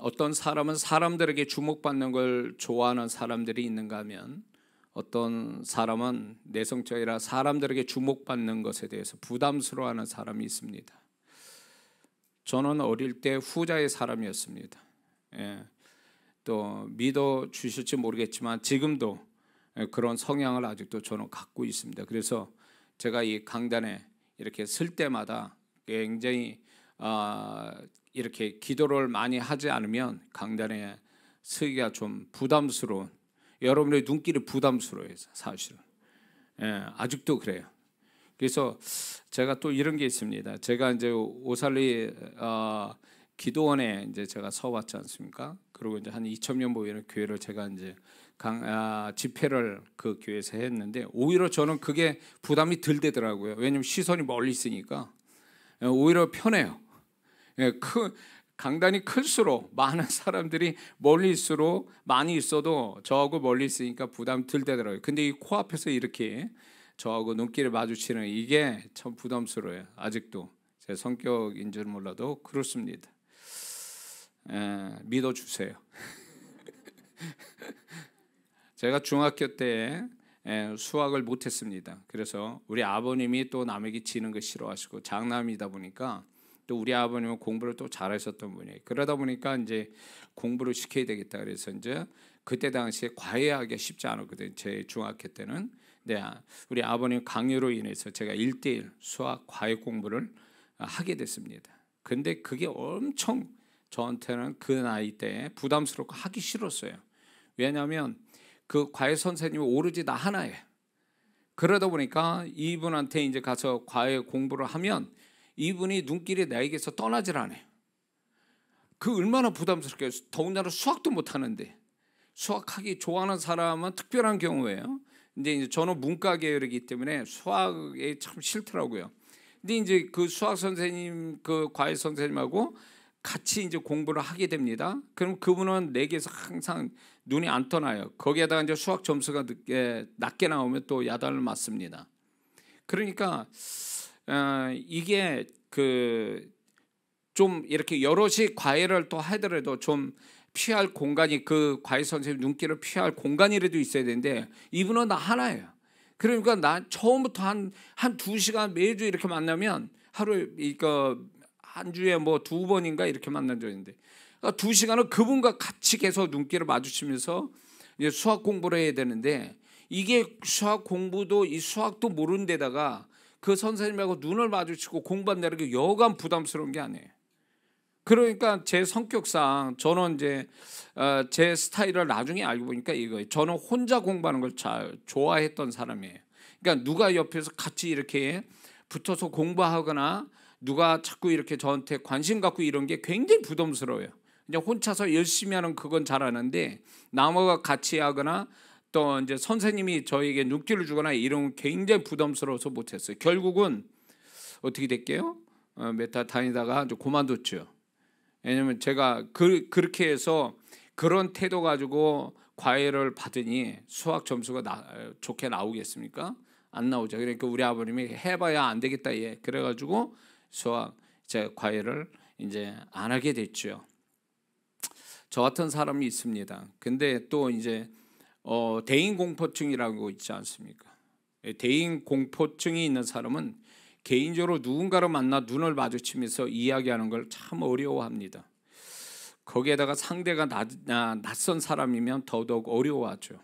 어떤 사람은 사람들에게 주목받는 걸 좋아하는 사람들이 있는가 하면 어떤 사람은 내성적이라 사람들에게 주목받는 것에 대해서 부담스러워하는 사람이 있습니다. 저는 어릴 때 후자의 사람이었습니다. 또 믿어 주실지 모르겠지만 지금도 그런 성향을 아직도 저는 갖고 있습니다. 그래서 제가 이 강단에 이렇게 설 때마다 굉장히 이렇게 기도를 많이 하지 않으면 강단에 서기가 좀 부담스러운, 여러분의 눈길이 부담스러워요. 사실은 아직도 그래요. 그래서 제가 또 이런 게 있습니다. 제가 이제 오살리 기도원에 이제 제가 서왔지 않습니까? 그리고 이제 한 2000년 모이는 교회를 제가 이제 집회를 그 교회에서 했는데 오히려 저는 그게 부담이 덜 되더라고요. 왜냐면 시선이 멀리 있으니까 오히려 편해요. 강단이 클수록 많은 사람들이 멀리 있을수록 많이 있어도 저하고 멀리 있으니까 부담 덜 되더라고요. 근데 이 코앞에서 이렇게 저하고 눈길을 마주치는 이게 참 부담스러워요. 아직도 제 성격인 줄 몰라도 그렇습니다. 믿어주세요. 제가 중학교 때 수학을 못했습니다. 그래서 우리 아버님이 또 남에게 지는 거 싫어하시고 장남이다 보니까 또 우리 아버님은 공부를 또 잘하셨던 분이에요. 그러다 보니까 이제 공부를 시켜야 되겠다. 그래서 이제 그때 당시에 과외하기가 쉽지 않았거든요. 제 중학교 때는. 네, 우리 아버님 강요로 인해서 제가 1:1 수학 과외 공부를 하게 됐습니다. 근데 그게 엄청 저한테는 그 나이 때 부담스럽고 하기 싫었어요. 왜냐하면 그 과외 선생님이 오로지 나 하나예요. 그러다 보니까 이분한테 이제 가서 과외 공부를 하면 이분이 눈길이 나에게서 떠나질 않아요. 그 얼마나 부담스럽게요. 더군다나 수학도 못하는데, 수학하기 좋아하는 사람은 특별한 경우예요. 근데 이제 저는 문과 계열이기 때문에 수학이 참 싫더라고요. 근데 이제 그 수학 선생님, 그 과외 선생님하고 같이 이제 공부를 하게 됩니다. 그럼 그분은 내게서 항상 눈이 안 떠나요. 거기에다가 이제 수학 점수가 낮게 나오면 또 야단을 맞습니다. 그러니까 이게 좀 이렇게 여럿이 과외를 또 하더라도 좀 피할 공간이, 그 과외 선생님 눈길을 피할 공간이라도 있어야 되는데 이분은 나 하나예요. 그러니까 나 처음부터 한 2시간 매주 이렇게 만나면 하루에 한 주에 뭐 2번인가 이렇게 만난 적이 있는데 2시간을 그분과 같이 계속 눈길을 마주치면서 이제 수학 공부를 해야 되는데, 이게 수학 공부도 이 수학도 모르는 데다가 그 선생님하고 눈을 마주치고 공부한다는 게 여간 부담스러운 게 아니에요. 그러니까 제 성격상 저는 이제 제 스타일을 나중에 알고 보니까 이거예요. 저는 혼자 공부하는 걸 잘 좋아했던 사람이에요. 그러니까 누가 옆에서 같이 이렇게 붙어서 공부하거나 누가 자꾸 이렇게 저한테 관심 갖고 이런 게 굉장히 부담스러워요. 그냥 혼자서 열심히 하는 그건 잘하는데 남과 같이 하거나 또 이제 선생님이 저에게 눈길을 주거나 이런 건 굉장히 부담스러워서 못했어요. 결국은 어떻게 됐게요? 몇 달 다니다가 이제 그만뒀죠. 왜냐면 제가 그렇게 해서 그런 태도 가지고 과외를 받으니 수학 점수가 좋게 나오겠습니까? 안 나오죠. 그러니까 우리 아버님이 해봐야 안 되겠다, 얘. 그래가지고 수학 제 과외를 이제 안 하게 됐죠. 저 같은 사람이 있습니다. 근데 또 이제 대인 공포증이라고 있지 않습니까? 대인 공포증이 있는 사람은 개인적으로 누군가를 만나 눈을 마주치면서 이야기하는 걸 참 어려워합니다. 거기에다가 상대가 낯선 사람이면 더더욱 어려워하죠.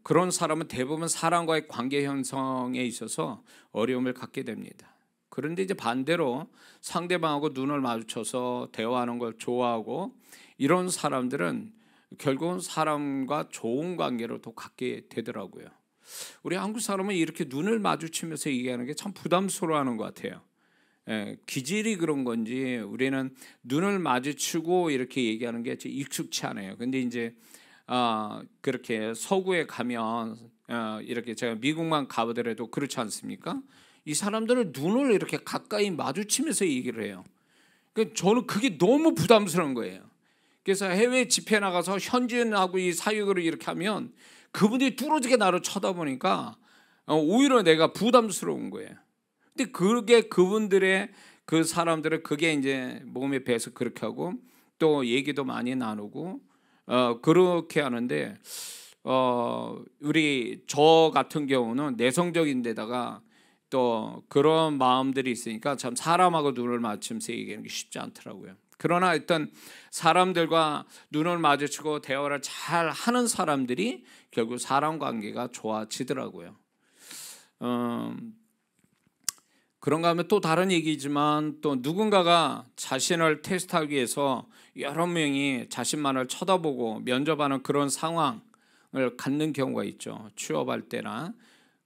그런 사람은 대부분 사람과의 관계 형성에 있어서 어려움을 갖게 됩니다. 그런데 이제 반대로 상대방하고 눈을 마주쳐서 대화하는 걸 좋아하고 이런 사람들은 결국은 사람과 좋은 관계로 또 갖게 되더라고요. 우리 한국 사람은 이렇게 눈을 마주치면서 얘기하는 게 참 부담스러워하는 것 같아요. 기질이 그런 건지 우리는 눈을 마주치고 이렇게 얘기하는 게 익숙치 않아요. 근데 이제 그렇게 서구에 가면 이렇게 제가 미국만 가보더라도 그렇지 않습니까? 이 사람들은 눈을 이렇게 가까이 마주치면서 얘기를 해요. 그러니까 저는 그게 너무 부담스러운 거예요. 그래서 해외 집회 나가서 현지인하고 이 사역을 이렇게 하면 그분들이 뚫어지게 나를 쳐다보니까 오히려 내가 부담스러운 거예요. 근데 그게 그분들의 그 사람들은 그게 이제 몸에 배서 그렇게 하고 또 얘기도 많이 나누고 그렇게 하는데 우리 저 같은 경우는 내성적인 데다가 또 그런 마음들이 있으니까 참 사람하고 눈을 맞추면서 얘기하는 게 쉽지 않더라고요. 그러나 일단 사람들과 눈을 마주치고 대화를 잘 하는 사람들이 결국 사람 관계가 좋아지더라고요. 그런가 하면 또 다른 얘기지만 또 누군가가 자신을 테스트하기 위해서 여러 명이 자신만을 쳐다보고 면접하는 그런 상황을 갖는 경우가 있죠. 취업할 때나.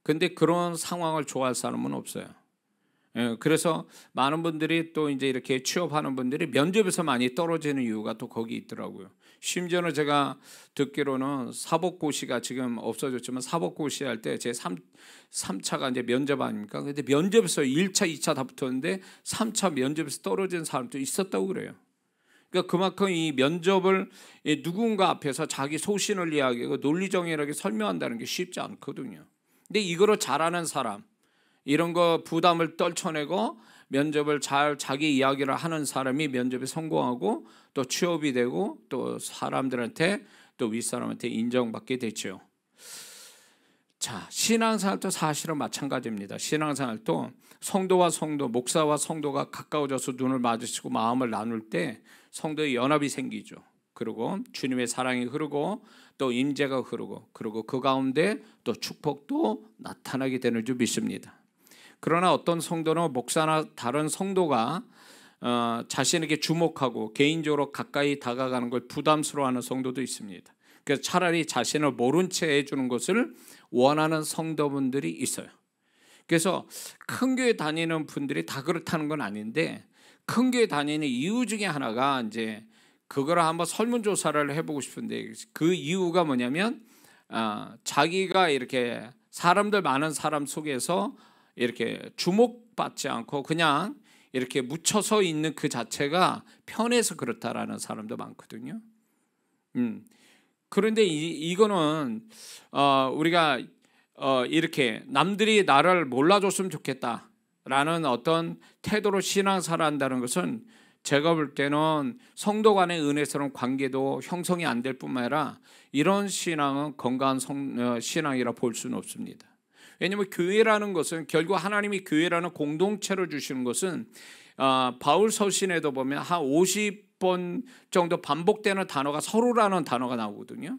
근데 그런 상황을 좋아할 사람은 없어요. 그래서 많은 분들이 또 이제 이렇게 취업하는 분들이 면접에서 많이 떨어지는 이유가 또 거기 있더라고요. 심지어는 제가 듣기로는 사법고시가 지금 없어졌지만 사법고시 할 때 제 3차가 이제 면접 아닙니까? 근데 면접에서 1차, 2차 다 붙었는데 3차 면접에서 떨어진 사람도 있었다고 그래요. 그러니까 그만큼 이 면접을 누군가 앞에서 자기 소신을 이야기하고 논리정연하게 설명한다는 게 쉽지 않거든요. 근데 이거를 잘하는 사람, 이런 거 부담을 떨쳐내고 면접을 잘 자기 이야기를 하는 사람이 면접에 성공하고 또 취업이 되고 또 사람들한테 또 윗사람한테 인정받게 되죠. 자, 신앙생활도 사실은 마찬가지입니다. 신앙생활도 성도와 성도, 목사와 성도가 가까워져서 눈을 마주치고 마음을 나눌 때 성도의 연합이 생기죠. 그리고 주님의 사랑이 흐르고 또 임재가 흐르고 그리고 그 가운데 또 축복도 나타나게 되는 줄 믿습니다. 그러나 어떤 성도는 목사나 다른 성도가 자신에게 주목하고 개인적으로 가까이 다가가는 걸 부담스러워하는 성도도 있습니다. 그래서 차라리 자신을 모른 채 해주는 것을 원하는 성도분들이 있어요. 그래서 큰 교회 다니는 분들이 다 그렇다는 건 아닌데 큰 교회 다니는 이유 중에 하나가 이제 그거를 한번 설문조사를 해보고 싶은데 그 이유가 뭐냐면 자기가 이렇게 사람들 많은 사람 속에서 이렇게 주목받지 않고 그냥 이렇게 묻혀서 있는 그 자체가 편해서 그렇다라는 사람도 많거든요. 그런데 이거는 우리가 이렇게 남들이 나를 몰라줬으면 좋겠다라는 어떤 태도로 신앙생활을 한다는 것은 제가 볼 때는 성도 간의 은혜스러운 관계도 형성이 안 될 뿐만 아니라 이런 신앙은 건강한 신앙이라 볼 수는 없습니다. 왜냐하면 교회라는 것은 결국 하나님이 교회라는 공동체를 주시는 것은 바울 서신에도 보면 한 50번 정도 반복되는 단어가 서로라는 단어가 나오거든요.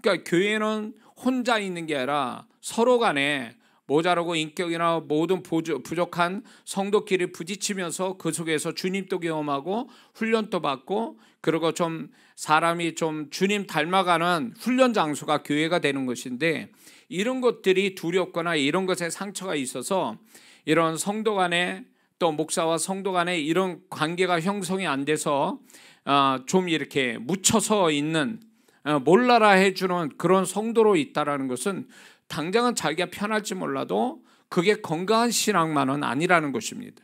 그러니까 교회는 혼자 있는 게 아니라 서로 간에 모자라고 인격이나 모든 부족한 성도끼리 부딪히면서 그 속에서 주님도 경험하고 훈련도 받고 그리고 좀 사람이 좀 주님 닮아가는 훈련 장소가 교회가 되는 것인데 이런 것들이 두렵거나 이런 것에 상처가 있어서 이런 성도 간에 또 목사와 성도 간에 이런 관계가 형성이 안 돼서 좀 이렇게 묻혀서 있는 몰라라 해주는 그런 성도로 있다라는 것은 당장은 자기가 편할지 몰라도 그게 건강한 신앙만은 아니라는 것입니다.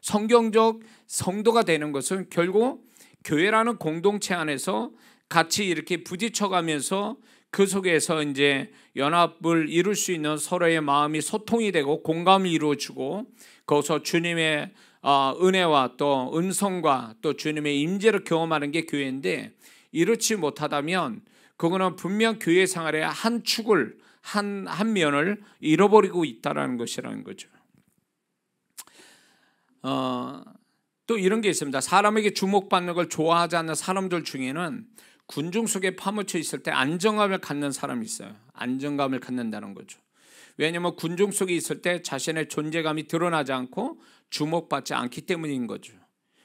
성경적 성도가 되는 것은 결국 교회라는 공동체 안에서 같이 이렇게 부딪혀가면서 그 속에서 이제 연합을 이룰 수 있는 서로의 마음이 소통이 되고 공감이 이루어지고 거기서 주님의 은혜와 또 은성과 또 주님의 임재를 경험하는 게 교회인데 이렇지 못하다면 그거는 분명 교회 생활의 한 축을 한 면을 잃어버리고 있다는 것이라는 거죠. 또 이런 게 있습니다. 사람에게 주목받는 걸 좋아하지 않는 사람들 중에는 군중 속에 파묻혀 있을 때 안정감을 갖는 사람이 있어요. 안정감을 갖는다는 거죠. 왜냐하면 군중 속에 있을 때 자신의 존재감이 드러나지 않고 주목받지 않기 때문인 거죠.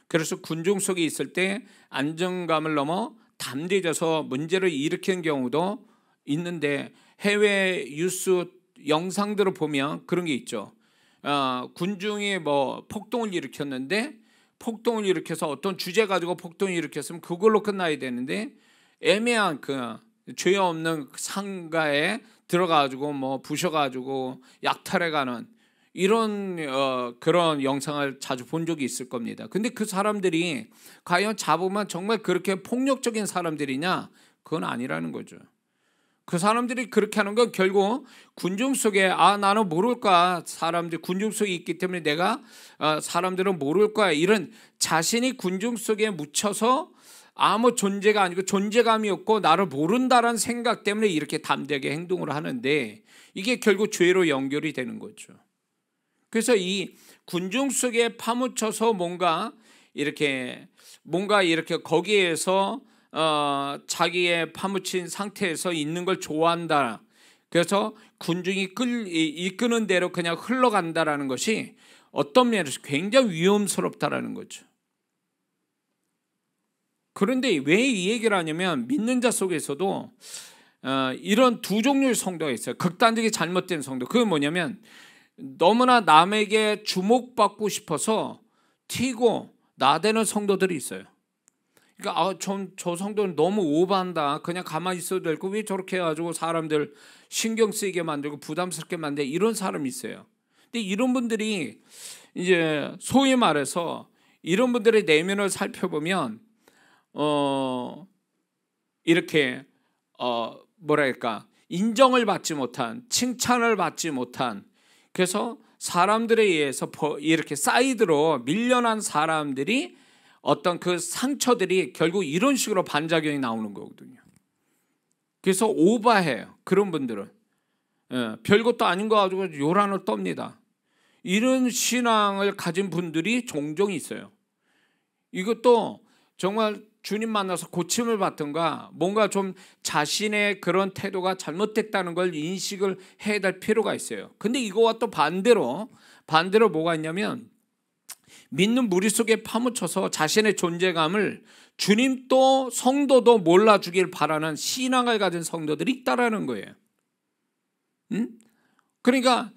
그래서 군중 속에 있을 때 안정감을 넘어 담대해져서 문제를 일으키는 경우도 있는데 해외 뉴스 영상들을 보면 그런 게 있죠. 군중이 뭐 폭동을 일으켰는데 폭동을 일으켜서 어떤 주제 가지고 폭동을 일으켰으면 그걸로 끝나야 되는데 애매한 그 죄 없는 상가에 들어가지고 뭐 부셔가지고 약탈해가는 이런 그런 영상을 자주 본 적이 있을 겁니다. 근데 그 사람들이 과연 잡으면 정말 그렇게 폭력적인 사람들이냐? 그건 아니라는 거죠. 그 사람들이 그렇게 하는 건 결국 군중 속에 나는 모를 거야. 사람들 군중 속에 있기 때문에 내가 사람들은 모를 거야. 이런 자신이 군중 속에 묻혀서 아무 존재가 아니고 존재감이 없고 나를 모른다라는 생각 때문에 이렇게 담대하게 행동을 하는데 이게 결국 죄로 연결이 되는 거죠. 그래서 이 군중 속에 파묻혀서 뭔가 이렇게 거기에서 자기의 파묻힌 상태에서 있는 걸 좋아한다. 그래서 군중이 이끄는 대로 그냥 흘러간다라는 것이 어떤 면에서 굉장히 위험스럽다라는 거죠. 그런데 왜 이 얘기를 하냐면 믿는 자 속에서도 이런 두 종류의 성도가 있어요. 극단적인 잘못된 성도. 그게 뭐냐면 너무나 남에게 주목받고 싶어서 튀고 나대는 성도들이 있어요. 그러니까 저 성도는 너무 오버한다. 그냥 가만히 있어도 될 거 왜 저렇게 해가지고 사람들 신경 쓰이게 만들고 부담스럽게 만들고 이런 사람이 있어요. 근데 이런 분들이 이제 소위 말해서 이런 분들의 내면을 살펴보면 이렇게 뭐랄까 인정을 받지 못한, 칭찬을 받지 못한, 그래서 사람들에 의해서 이렇게 사이드로 밀려난 사람들이 어떤 그 상처들이 결국 이런 식으로 반작용이 나오는 거거든요. 그래서 오버해요. 그런 분들은 별것도 아닌 거 가지고 요란을 떱니다. 이런 신앙을 가진 분들이 종종 있어요. 이것도 정말 주님 만나서 고침을 받든가 뭔가 좀 자신의 그런 태도가 잘못됐다는 걸 인식을 해야 될 필요가 있어요. 근데 이거와 또 반대로 뭐가 있냐면 믿는 무리 속에 파묻혀서 자신의 존재감을 주님도 성도도 몰라주길 바라는 신앙을 가진 성도들이 있다라는 거예요. 그러니까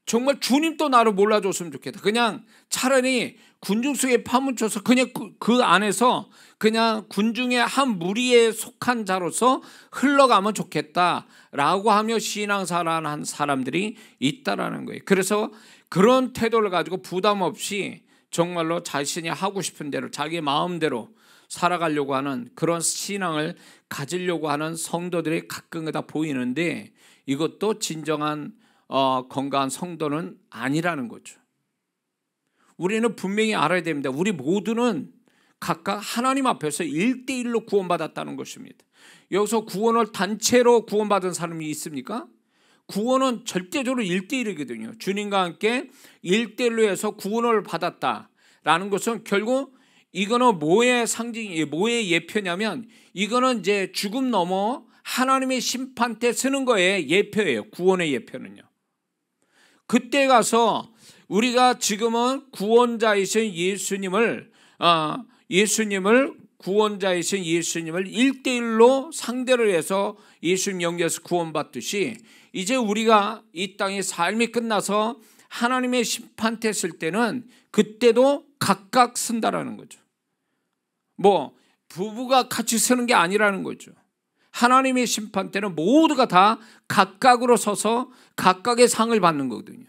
정말 주님도 나를 몰라줬으면 좋겠다. 그냥 차라리 군중 속에 파묻혀서 그냥 그 안에서 그냥 군중의 한 무리에 속한 자로서 흘러가면 좋겠다라고 하며 신앙생활을 한 사람들이 있다라는 거예요. 그래서 그런 태도를 가지고 부담 없이 정말로 자신이 하고 싶은 대로 자기 마음대로 살아가려고 하는 그런 신앙을 가지려고 하는 성도들이 가끔가다 보이는데 이것도 진정한 건강한 성도는 아니라는 거죠. 우리는 분명히 알아야 됩니다. 우리 모두는 각각 하나님 앞에서 1대1로 구원받았다는 것입니다. 여기서 구원을 단체로 구원받은 사람이 있습니까? 구원은 절대적으로 1대1이거든요. 주님과 함께 1대1로 해서 구원을 받았다라는 것은 결국 이거는 뭐의 상징이, 뭐의 예표냐면 이거는 이제 죽음 넘어 하나님의 심판 때 쓰는 거에 예표예요. 구원의 예표는요. 그때 가서 우리가 지금은 구원자이신 예수님을 구원자이신 예수님을 1대1로 상대를 해서 예수님 연결해서 구원받듯이 이제 우리가 이 땅의 삶이 끝나서 하나님의 심판 때 쓸 때는 그때도 각각 쓴다라는 거죠. 뭐 부부가 같이 쓰는 게 아니라는 거죠. 하나님의 심판 때는 모두가 다 각각으로 서서 각각의 상을 받는 거거든요.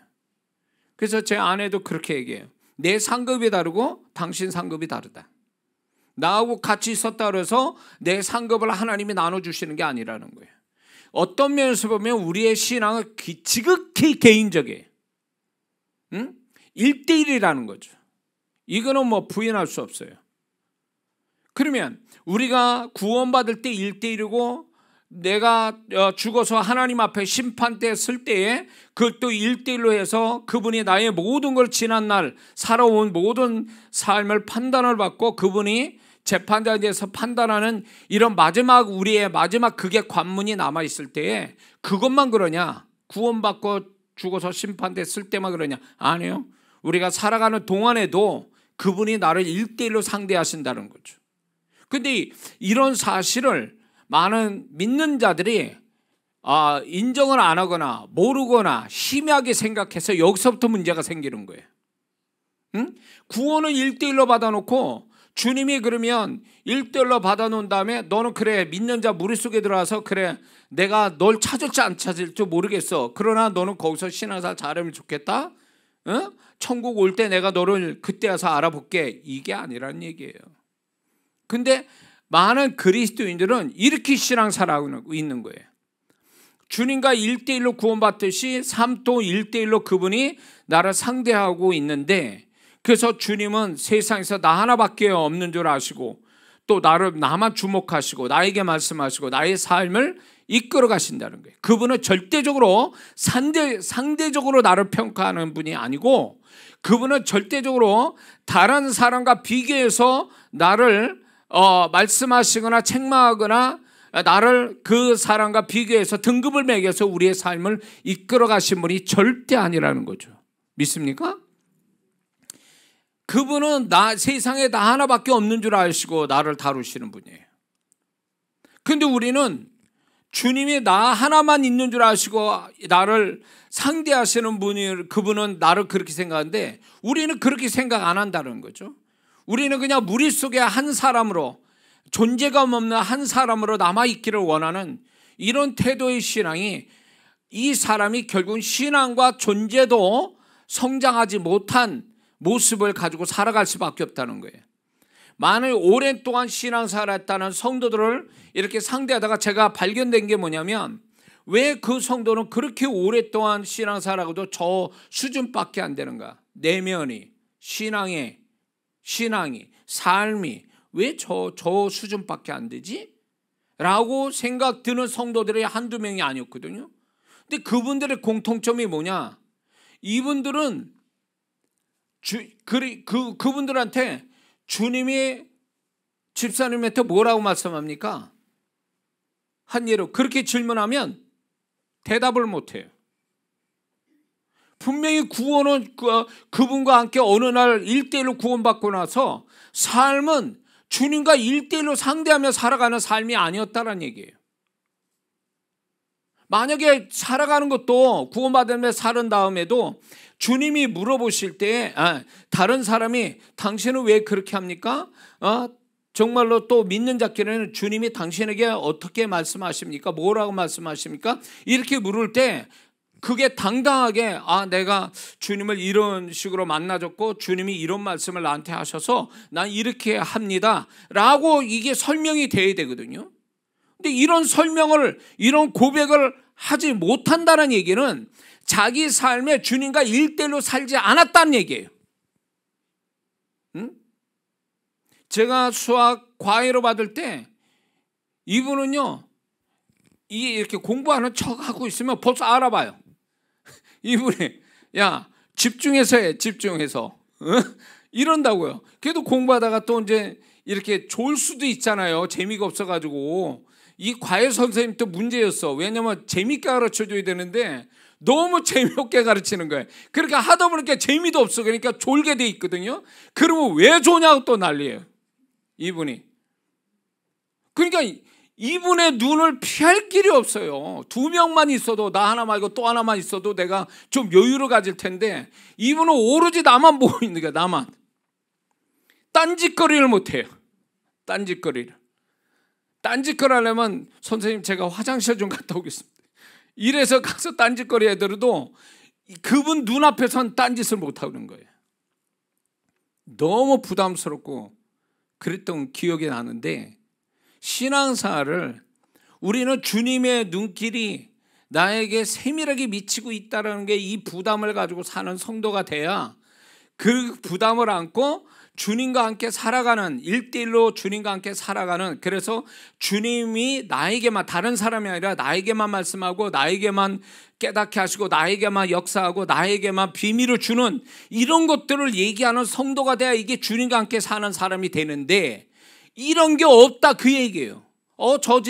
그래서 제 아내도 그렇게 얘기해요. 내 상급이 다르고 당신 상급이 다르다. 나하고 같이 있었다 그래서 내 상급을 하나님이 나눠주시는 게 아니라는 거예요. 어떤 면에서 보면 우리의 신앙은 지극히 개인적이에요. 1대1이라는 거죠. 이거는 뭐 부인할 수 없어요. 그러면 우리가 구원받을 때 1대1이고 내가 죽어서 하나님 앞에 심판 때 쓸 때에 그것도 1대1로 해서 그분이 나의 모든 걸 지난 날 살아온 모든 삶을 판단을 받고 그분이 재판자에 대해서 판단하는 이런 마지막 우리의 마지막 극의 관문이 남아있을 때에 그것만 그러냐? 구원받고 죽어서 심판 때 쓸 때만 그러냐? 아니요. 우리가 살아가는 동안에도 그분이 나를 1대1로 상대하신다는 거죠. 근데 이런 사실을 많은 믿는 자들이 인정을 안 하거나 모르거나 희미하게 생각해서 여기서부터 문제가 생기는 거예요. 구원은 1대1로 받아놓고 주님이 그러면 1대1로 받아놓은 다음에 너는 그래 믿는 자 무리 속에 들어와서 그래 내가 널 찾을지 안 찾을지 모르겠어. 그러나 너는 거기서 신앙생활 잘하면 좋겠다. 천국 올 때 내가 너를 그때 와서 알아볼게. 이게 아니라는 얘기예요. 근데 많은 그리스도인들은 이렇게 신앙생활하고 있는 거예요. 주님과 1대1로 구원받듯이 삶도 1대1로 그분이 나를 상대하고 있는데 그래서 주님은 세상에서 나 하나밖에 없는 줄 아시고 또 나만 주목하시고 나에게 말씀하시고 나의 삶을 이끌어 가신다는 거예요. 그분은 절대적으로 상대적으로 나를 평가하는 분이 아니고, 그분은 절대적으로 다른 사람과 비교해서 나를 말씀하시거나 책망하거나 나를 그 사람과 비교해서 등급을 매겨서 우리의 삶을 이끌어 가신 분이 절대 아니라는 거죠. 믿습니까? 그분은 세상에 나 하나밖에 없는 줄 아시고 나를 다루시는 분이에요. 근데 우리는 주님이 나 하나만 있는 줄 아시고 나를 상대하시는 분이, 그분은 나를 그렇게 생각하는데 우리는 그렇게 생각 안 한다는 거죠. 우리는 그냥 무리 속에 한 사람으로, 존재감 없는 한 사람으로 남아있기를 원하는 이런 태도의 신앙이, 이 사람이 결국은 신앙과 존재도 성장하지 못한 모습을 가지고 살아갈 수밖에 없다는 거예요. 많은 오랜 동안 신앙생활을 했다는 성도들을 이렇게 상대하다가 제가 발견된 게 뭐냐면, 왜 그 성도는 그렇게 오랫동안 신앙생활하고도 저 수준밖에 안 되는가? 내면이, 신앙이, 삶이 왜 저 수준밖에 안 되지? 라고 생각 드는 성도들이 한두 명이 아니었거든요. 근데 그분들의 공통점이 뭐냐? 이분들은 그분들한테 주님이 집사님한테 뭐라고 말씀합니까? 한 예로 그렇게 질문하면 대답을 못해요. 분명히 구원은 그분과 함께 어느 날 1대1로 구원받고 나서 삶은 주님과 1대1로 상대하며 살아가는 삶이 아니었다는 얘기예요. 만약에 살아가는 것도 구원받으며 사는 다음에도 주님이 물어보실 때 다른 사람이 당신은 왜 그렇게 합니까? 정말로 또 믿는 자끼리는 주님이 당신에게 어떻게 말씀하십니까? 뭐라고 말씀하십니까? 이렇게 물을 때 그게 당당하게 내가 주님을 이런 식으로 만나줬고 주님이 이런 말씀을 나한테 하셔서 난 이렇게 합니다 라고 이게 설명이 돼야 되거든요. 근데 이런 설명을, 이런 고백을 하지 못한다는 얘기는 자기 삶에 주님과 1대1로 살지 않았다는 얘기예요. 제가 수학 과외로 받을 때 이분은요, 이게 이렇게 공부하는 척 하고 있으면 벌써 알아봐요. 이분이 야 집중해서 해, 집중해서 이런다고요. 그래도 공부하다가 또 이제 이렇게 졸 수도 있잖아요. 재미가 없어가지고. 이 과외 선생님도 문제였어. 왜냐면 재밌게 가르쳐줘야 되는데 너무 재미없게 가르치는 거예요. 그러니까 하다 보니까 재미도 없어. 그러니까 졸게 돼 있거든요. 그러면 왜 조냐고 또 난리예요, 이분이. 그러니까 이분의 눈을 피할 길이 없어요. 2명만 있어도, 나 하나 말고 또 하나만 있어도 내가 좀 여유를 가질 텐데 이분은 오로지 나만 보고 있는 거야. 나만. 딴짓거리를 못해요. 딴짓거리를 하려면 선생님 제가 화장실 좀 갔다 오겠습니다. 이래서 가서 딴짓거리 해더라도 그분 눈앞에선 딴짓을 못하고 그런 거예요. 너무 부담스럽고 그랬던 기억이 나는데, 신앙생활을 우리는 주님의 눈길이 나에게 세밀하게 미치고 있다는 게 이 부담을 가지고 사는 성도가 돼야 그 부담을 안고 주님과 함께 살아가는, 1대1로 주님과 함께 살아가는, 그래서 주님이 나에게만, 다른 사람이 아니라 나에게만 말씀하고 나에게만 깨닫게 하시고 나에게만 역사하고 나에게만 비밀을 주는 이런 것들을 얘기하는 성도가 돼야 이게 주님과 함께 사는 사람이 되는데, 이런 게 없다 그 얘기예요. 저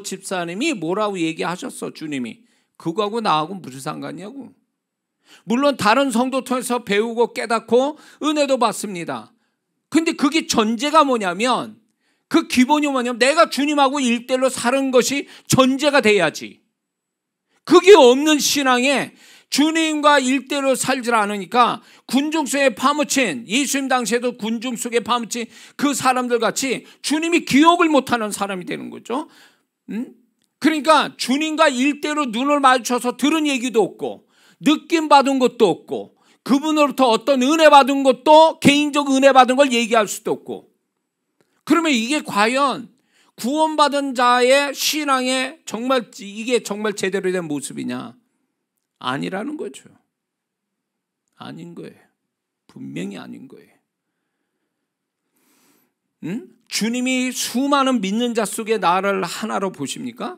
집사님이 뭐라고 얘기하셨어 주님이. 그거하고 나하고 무슨 상관이냐고. 물론 다른 성도 통해서 배우고 깨닫고 은혜도 받습니다. 근데 그게 전제가 뭐냐면, 그 기본이 뭐냐면 내가 주님하고 1대1로 사는 것이 전제가 돼야지. 그게 없는 신앙에 주님과 1대1로 살질 않으니까 군중 속에 파묻힌, 예수님 당시에도 군중 속에 파묻힌 그 사람들 같이 주님이 기억을 못하는 사람이 되는 거죠. 그러니까 주님과 1대1로 눈을 마주쳐서 들은 얘기도 없고 느낌 받은 것도 없고 그분으로부터 어떤 은혜 받은 것도, 개인적 은혜 받은 걸 얘기할 수도 없고, 그러면 이게 과연 구원받은 자의 신앙에 정말 이게 정말 제대로 된 모습이냐? 아니라는 거죠. 아닌 거예요. 분명히 아닌 거예요. 주님이 수많은 믿는 자 속에 나를 하나로 보십니까?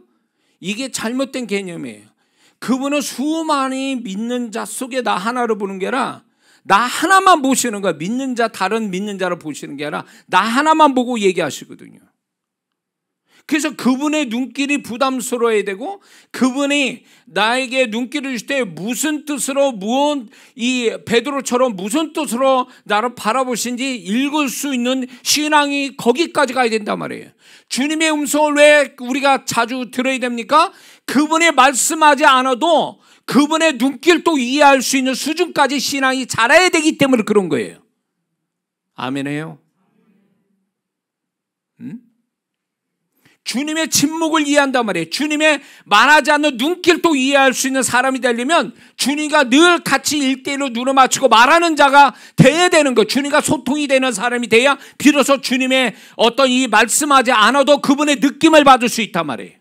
이게 잘못된 개념이에요. 그분은 수많이 믿는 자 속에 나 하나로 보는 게 아니라 나 하나만 보시는 거야. 믿는 자, 다른 믿는 자를 보시는 게 아니라 나 하나만 보고 얘기하시거든요. 그래서 그분의 눈길이 부담스러워야 되고, 그분이 나에게 눈길을 줄 때 무슨 뜻으로, 이 베드로처럼 무슨 뜻으로 나를 바라보신지 읽을 수 있는 신앙이 거기까지 가야 된단 말이에요. 주님의 음성을 왜 우리가 자주 들어야 됩니까? 그분이 말씀하지 않아도 그분의 눈길도 이해할 수 있는 수준까지 신앙이 자라야 되기 때문에 그런 거예요. 아멘해요? 주님의 침묵을 이해한단 말이에요. 주님의 말하지 않는 눈길도 이해할 수 있는 사람이 되려면 주님과 늘 같이 1대1로 눈을 맞추고 말하는 자가 돼야 되는 거예요. 주님과 소통이 되는 사람이 돼야 비로소 주님의 어떤 이 말씀하지 않아도 그분의 느낌을 받을 수 있단 말이에요.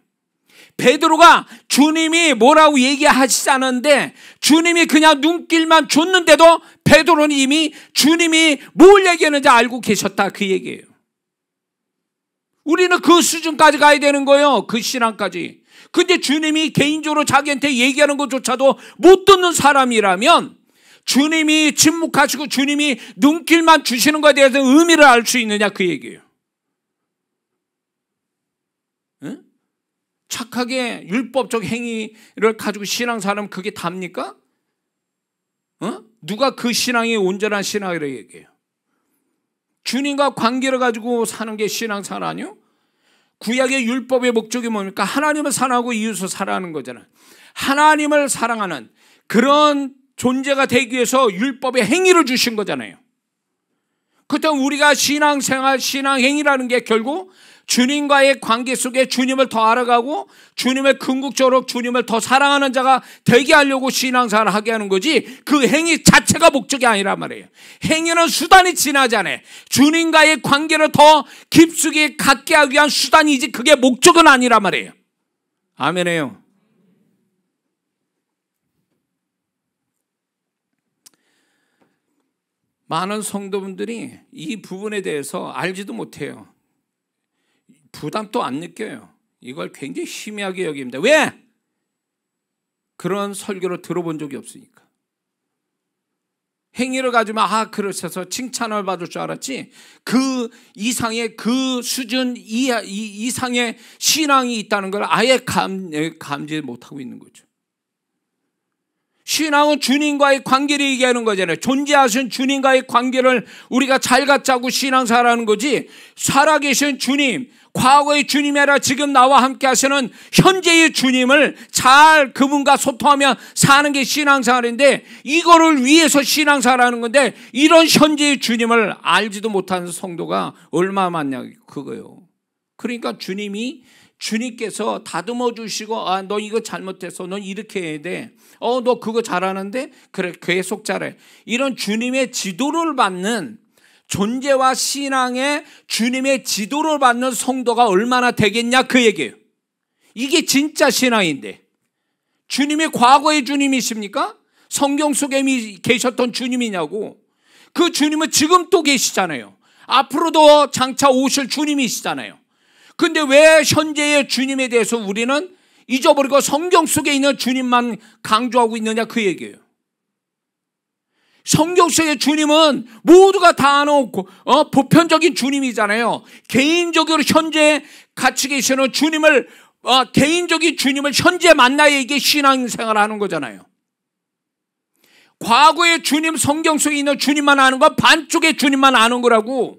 베드로가 주님이 뭐라고 얘기하시지 않았는데 주님이 그냥 눈길만 줬는데도 베드로는 이미 주님이 뭘 얘기하는지 알고 계셨다, 그 얘기예요. 우리는 그 수준까지 가야 되는 거예요. 그 신앙까지. 근데 주님이 개인적으로 자기한테 얘기하는 것조차도 못 듣는 사람이라면 주님이 침묵하시고 주님이 눈길만 주시는 것에 대해서 의미를 알 수 있느냐, 그 얘기예요. 응? 착하게 율법적 행위를 가지고 신앙사람 그게 답니까? 누가 그 신앙이 온전한 신앙이라고 얘기해요? 주님과 관계를 가지고 사는 게 신앙생활 아니요? 구약의 율법의 목적이 뭡니까? 하나님을 사랑하고 이웃을 사랑하는 거잖아요. 하나님을 사랑하는 그런 존재가 되기 위해서 율법의 행위를 주신 거잖아요. 그렇다면 우리가 신앙생활, 신앙행위라는 게 결국 주님과의 관계 속에 주님을 더 알아가고 주님을 궁극적으로 주님을 더 사랑하는 자가 되게 하려고 신앙생활을 하게 하는 거지, 그 행위 자체가 목적이 아니란 말이에요. 행위는 수단이 지나지 않아요. 주님과의 관계를 더 깊숙이 갖게 하기 위한 수단이지 그게 목적은 아니란 말이에요. 아멘해요. 많은 성도분들이 이 부분에 대해서 알지도 못해요. 부담도 안 느껴요. 이걸 굉장히 희미하게 여깁니다. 왜? 그런 설교를 들어본 적이 없으니까. 행위를 가지고 그러셔서 칭찬을 받을 줄 알았지, 그 이상의 그 수준 이상의 신앙이 있다는 걸 아예 감지 못하고 있는 거죠. 신앙은 주님과의 관계를 얘기하는 거잖아요. 존재하신 주님과의 관계를 우리가 잘 갖자고 신앙사라는 거지, 살아계신 주님, 과거의 주님이 아니라 지금 나와 함께 하시는 현재의 주님을 잘 그분과 소통하며 사는 게 신앙생활인데, 이거를 위해서 신앙생활하는 건데 이런 현재의 주님을 알지도 못하는 성도가 얼마나 많냐, 그거예요. 그러니까 주님께서 다듬어 주시고, 너 이거 잘못했어, 너 이렇게 해야 돼, 너 그거 잘하는데, 그래 계속 잘해, 이런 주님의 지도를 받는 존재와 신앙의 주님의 지도를 받는 성도가 얼마나 되겠냐, 그 얘기예요. 이게 진짜 신앙인데, 주님이 과거의 주님이십니까? 성경 속에 계셨던 주님이냐고. 그 주님은 지금 또 계시잖아요. 앞으로도 장차 오실 주님이시잖아요. 근데 왜 현재의 주님에 대해서 우리는 잊어버리고 성경 속에 있는 주님만 강조하고 있느냐, 그 얘기예요. 성경 속의 주님은 모두가 다 아는 보편적인 주님이잖아요. 개인적으로 현재 같이 계시는 주님을, 개인적인 주님을 현재 만나야 이게 신앙생활을 하는 거잖아요. 과거의 주님, 성경 속에 있는 주님만 아는 건 반쪽의 주님만 아는 거라고.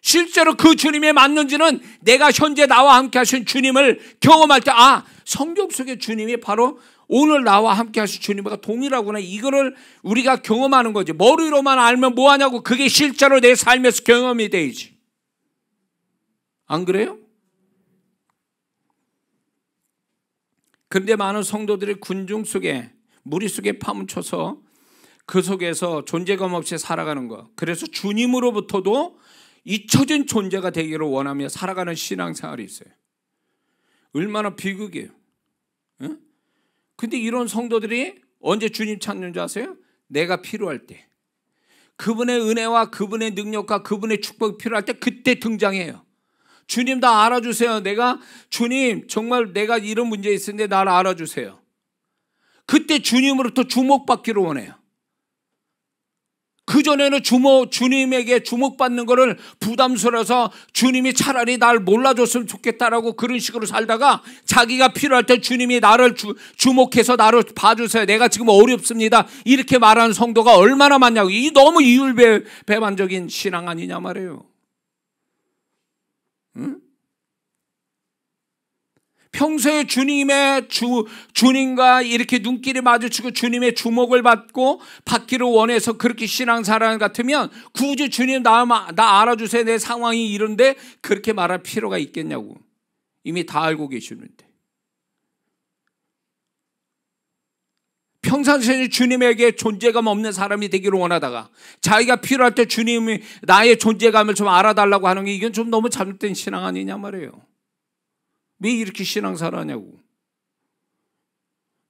실제로 그 주님이 맞는지는 내가 현재 나와 함께 하신 주님을 경험할 때, 성경 속의 주님이 바로 오늘 나와 함께 하신 주님과 동일하구나, 이거를 우리가 경험하는 거지. 머리로만 알면 뭐하냐고. 그게 실제로 내 삶에서 경험이 되지. 안 그래요? 그런데 많은 성도들이 군중 속에, 무리 속에 파묻혀서 그 속에서 존재감 없이 살아가는 거. 그래서 주님으로부터도 잊혀진 존재가 되기를 원하며 살아가는 신앙생활이 있어요. 얼마나 비극이에요. 응? 근데 이런 성도들이 언제 주님 찾는 줄 아세요? 내가 필요할 때. 그분의 은혜와 그분의 능력과 그분의 축복이 필요할 때 그때 등장해요. 주님 나 알아주세요. 주님 정말 내가 이런 문제 있는데 나를 알아주세요. 그때 주님으로부터 주목받기를 원해요. 그전에는 주님에게 주목받는 거를 부담스러워서 주님이 차라리 날 몰라줬으면 좋겠다라고 그런 식으로 살다가 자기가 필요할 때 주님이 나를 주목해서 나를 봐주세요. 내가 지금 어렵습니다. 이렇게 말하는 성도가 얼마나 많냐고. 이 너무 이율배반적인 신앙 아니냐 말이에요. 응? 평소에 주님과 이렇게 눈길이 마주치고 주님의 주목을 받기를 원해서 그렇게 신앙생활 같으면 굳이 주님 나 알아주세요. 내 상황이 이런데 그렇게 말할 필요가 있겠냐고. 이미 다 알고 계시는데. 평상시에 주님에게 존재감 없는 사람이 되기를 원하다가 자기가 필요할 때 주님이 나의 존재감을 좀 알아달라고 하는 게 이건 좀 너무 잘못된 신앙 아니냐 말이에요. 왜 이렇게 신앙생활 하냐고.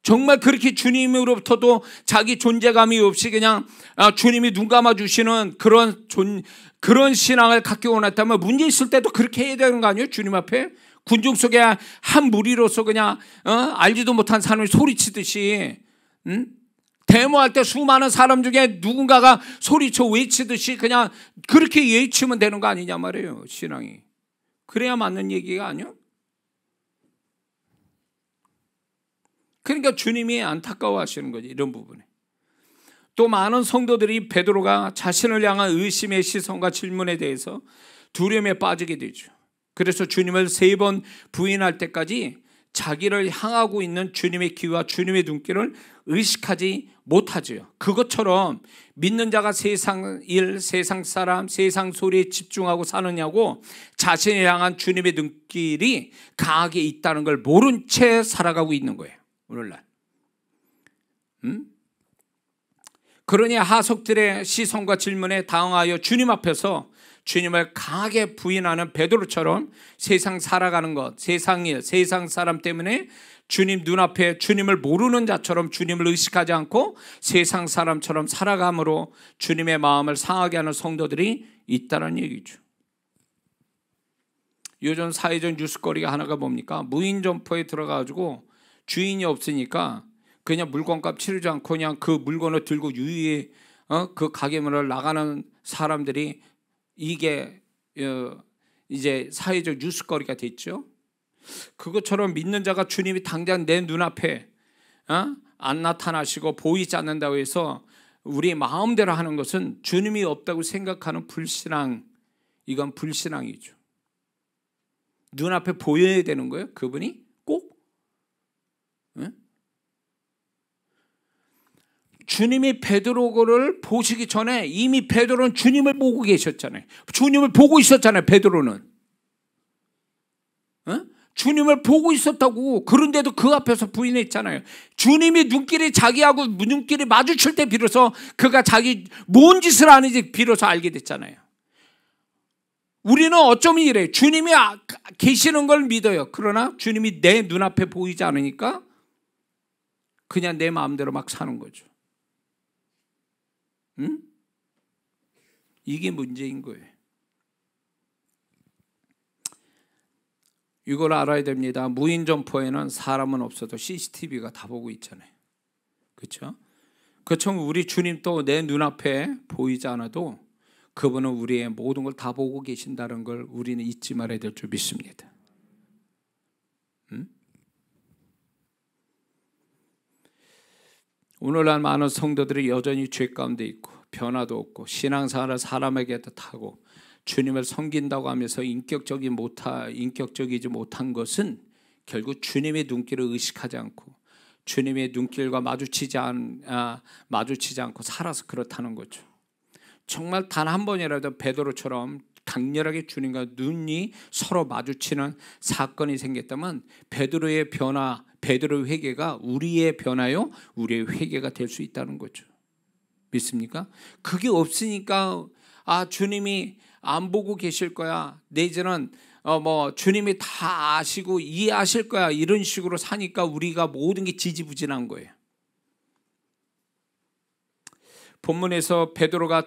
정말 그렇게 주님으로부터도 자기 존재감이 없이 그냥 주님이 눈 감아주시는 그런 신앙을 갖기 원했다면 문제 있을 때도 그렇게 해야 되는 거 아니에요? 주님 앞에 군중 속에 한 무리로서 그냥 알지도 못한 사람이 소리치듯이 데모할 때 수많은 사람 중에 누군가가 소리쳐 외치듯이 그냥 그렇게 외치면 되는 거 아니냐 말이에요. 신앙이. 그래야 맞는 얘기가 아니에요? 그러니까 주님이 안타까워하시는 거지, 이런 부분에. 또 많은 성도들이 베드로가 자신을 향한 의심의 시선과 질문에 대해서 두려움에 빠지게 되죠. 그래서 주님을 3번 부인할 때까지 자기를 향하고 있는 주님의 귀와 주님의 눈길을 의식하지 못하죠. 그것처럼 믿는 자가 세상 일, 세상 사람, 세상 소리에 집중하고 사느냐고 자신을 향한 주님의 눈길이 강하게 있다는 걸 모른 채 살아가고 있는 거예요, 오늘날. 그러니 하석들의 시선과 질문에 당황하여 주님 앞에서 주님을 강하게 부인하는 베드로처럼 세상 살아가는 것, 세상 일, 세상 사람 때문에 주님 눈앞에 주님을 모르는 자처럼 주님을 의식하지 않고 세상 사람처럼 살아감으로 주님의 마음을 상하게 하는 성도들이 있다는 얘기죠. 요즘 사회적 뉴스거리가 하나가 뭡니까? 무인 점포에 들어가가지고 주인이 없으니까 그냥 물건값 치르지 않고 그냥 그 물건을 들고 유유히 그 가게 문을 나가는 사람들이 이게 이제 사회적 뉴스거리가 됐죠. 그것처럼 믿는 자가 주님이 당장 내 눈앞에 안 나타나시고 보이지 않는다고 해서 우리 마음대로 하는 것은 주님이 없다고 생각하는 불신앙, 이건 불신앙이죠. 눈앞에 보여야 되는 거예요, 그분이 꼭. 주님이 베드로를 보시기 전에 이미 베드로는 주님을 보고 계셨잖아요. 주님을 보고 있었잖아요, 베드로는. 주님을 보고 있었다고. 그런데도 그 앞에서 부인했잖아요. 주님이 자기하고 눈길이 마주칠 때 비로소 그가 자기 뭔 짓을 하는지 비로소 알게 됐잖아요. 우리는 어쩌면 이래요. 주님이 계시는 걸 믿어요. 그러나 주님이 내 눈앞에 보이지 않으니까 그냥 내 마음대로 막 사는 거죠. 이게 문제인 거예요. 이걸 알아야 됩니다. 무인 점포에는 사람은 없어도 CCTV가 다 보고 있잖아요. 그렇죠? 그처럼 우리 주님도 내 눈앞에 보이지 않아도 그분은 우리의 모든 걸 다 보고 계신다는 걸 우리는 잊지 말아야 될 줄 믿습니다. 오늘날 많은 성도들이 여전히 죄 가운데 있고 변화도 없고 신앙생활을 사람에게 뜻하고 주님을 섬긴다고 하면서 인격적이지 못한 것은 결국 주님의 눈길을 의식하지 않고 주님의 눈길과 마주치지 않고 살아서 그렇다는 거죠. 정말 단 한 번이라도 베드로처럼 강렬하게 주님과 눈이 서로 마주치는 사건이 생겼다면 베드로의 변화, 베드로의 회개가 우리의 변화요, 우리의 회개가 될 수 있다는 거죠. 믿습니까? 그게 없으니까 주님이 안 보고 계실 거야, 내지는 주님이 다 아시고 이해하실 거야, 이런 식으로 사니까 우리가 모든 게 지지부진한 거예요. 본문에서 베드로가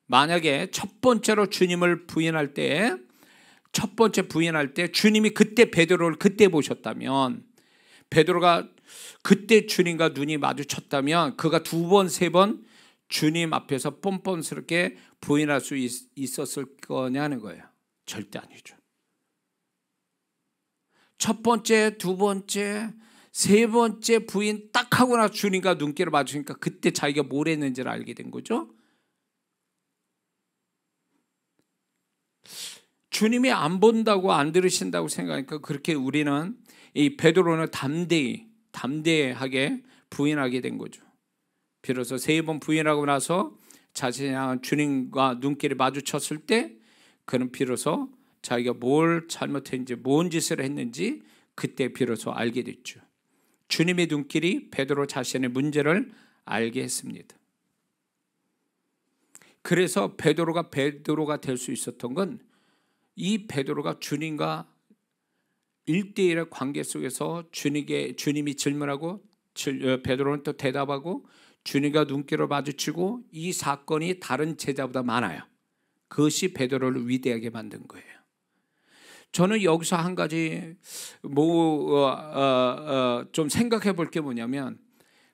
만약에 첫 번째로 주님을 부인할 때, 첫 번째 부인할 때 주님이 그때 베드로를 그때 보셨다면, 베드로가 그때 주님과 눈이 마주쳤다면 그가 두 번, 세 번 주님 앞에서 뻔뻔스럽게 부인할 수 있었을 거냐는 거예요. 절대 아니죠. 첫 번째, 두 번째, 세 번째 부인 딱 하고 나서 주님과 눈길을 마주치니까 그때 자기가 뭘 했는지를 알게 된 거죠. 주님이 안 본다고 안 들으신다고 생각하니까 그렇게 우리는 이 베드로는 담대하게 부인하게 된 거죠. 비로소 세 번 부인하고 나서 자신이 향한 주님과 눈길이 마주쳤을 때 그는 비로소 자기가 뭘 잘못했는지, 뭔 짓을 했는지 그때 비로소 알게 됐죠. 주님의 눈길이 베드로 자신의 문제를 알게 했습니다. 그래서 베드로가 될 수 있었던 건 이 베드로가 주님과 1대1의 관계 속에서 주님이 질문하고 베드로는 또 대답하고 주님과 눈길을 마주치고 이 사건이 다른 제자보다 많아요. 그것이 베드로를 위대하게 만든 거예요. 저는 여기서 한 가지 좀 생각해 볼 게 뭐냐면,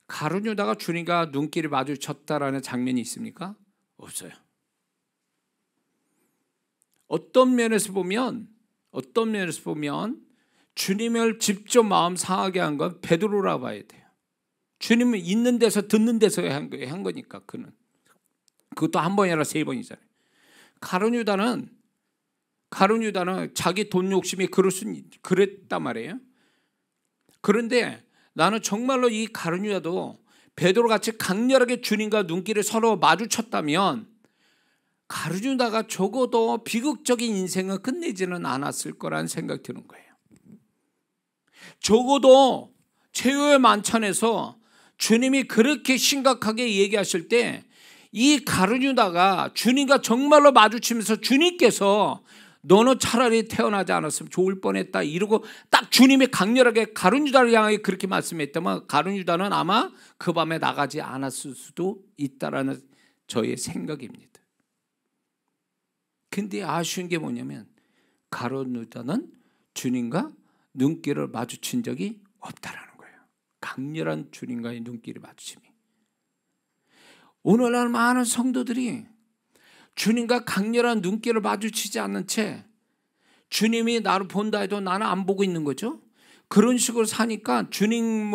가룟 유다가 주님과 눈길이 마주쳤다라는 장면이 있습니까? 없어요. 어떤 면에서 보면 주님을 직접 마음 상하게 한 건 베드로라 봐야 돼요. 주님은 있는 데서 듣는 데서 한 거니까. 그는 그것도 한 번이 아니라 세 번이잖아요. 가룟 유다는 자기 돈 욕심이 그랬단 말이에요. 그런데 나는 정말로 이 가룟 유다도 베드로같이 강렬하게 주님과 눈길을 서로 마주쳤다면 가룟 유다가 적어도 비극적인 인생을 끝내지는 않았을 거라는 생각이 드는 거예요. 적어도 최후의 만찬에서 주님이 그렇게 심각하게 얘기하실 때 이 가룟 유다가 주님과 정말로 마주치면서 주님께서 너는 차라리 태어나지 않았으면 좋을 뻔했다 이러고 딱 주님이 강렬하게 가룟 유다를 향하여 그렇게 말씀했다면 가룟 유다는 아마 그 밤에 나가지 않았을 수도 있다라는 저의 생각입니다. 근데 아쉬운 게 뭐냐면 가룟 유다는 주님과 눈길을 마주친 적이 없다라는 거예요. 강렬한 주님과의 눈길을 마주침이. 오늘날 많은 성도들이 주님과 강렬한 눈길을 마주치지 않는 채 주님이 나를 본다 해도 나는 안 보고 있는 거죠. 그런 식으로 사니까 주님의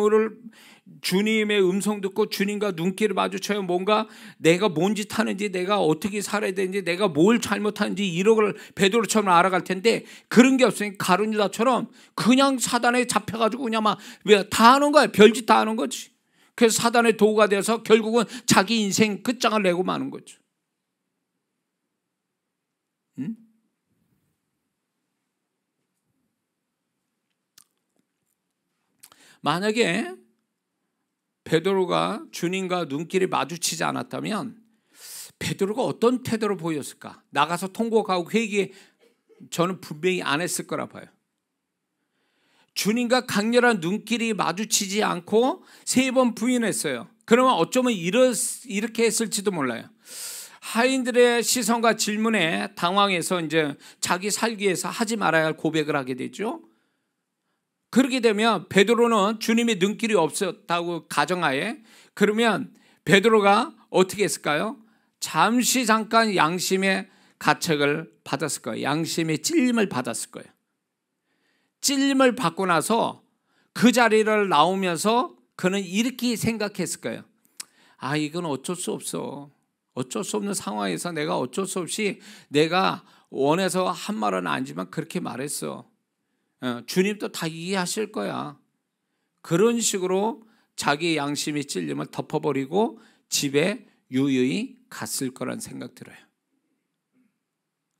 음성 듣고 주님과 눈길을 마주쳐야 뭔가 내가 뭔 짓 하는지, 내가 어떻게 살아야 되는지, 내가 뭘 잘못하는지 이런 걸 베드로처럼 알아갈 텐데 그런 게 없으니 가룟 유다처럼 그냥 사단에 잡혀가지고 그냥 막 다 하는 거야. 별짓 다 하는 거지. 그래서 사단의 도구가 돼서 결국은 자기 인생 끝장을 내고 마는 거죠. 응? 만약에 베드로가 주님과 눈길이 마주치지 않았다면 베드로가 어떤 태도를 보였을까? 나가서 통곡하고 회개 저는 분명히 안 했을 거라 봐요. 주님과 강렬한 눈길이 마주치지 않고 세 번 부인했어요. 그러면 어쩌면 이렇게 했을지도 몰라요. 하인들의 시선과 질문에 당황해서 이제 자기 살기 위해서 하지 말아야 할 고백을 하게 되죠. 그렇게 되면 베드로는 주님의 눈길이 없었다고 가정하에 그러면 베드로가 어떻게 했을까요? 잠깐 양심의 가책을 받았을 거예요. 양심의 찔림을 받았을 거예요. 찔림을 받고 나서 그 자리를 나오면서 그는 이렇게 생각했을 거예요. 아, 이건 어쩔 수 없어. 어쩔 수 없는 상황에서 내가 어쩔 수 없이 내가 원해서 한 말은 아니지만 그렇게 말했어. 주님도 다 이해하실 거야. 그런 식으로 자기 양심이 찔림을 덮어버리고 집에 유유히 갔을 거란 생각 들어요.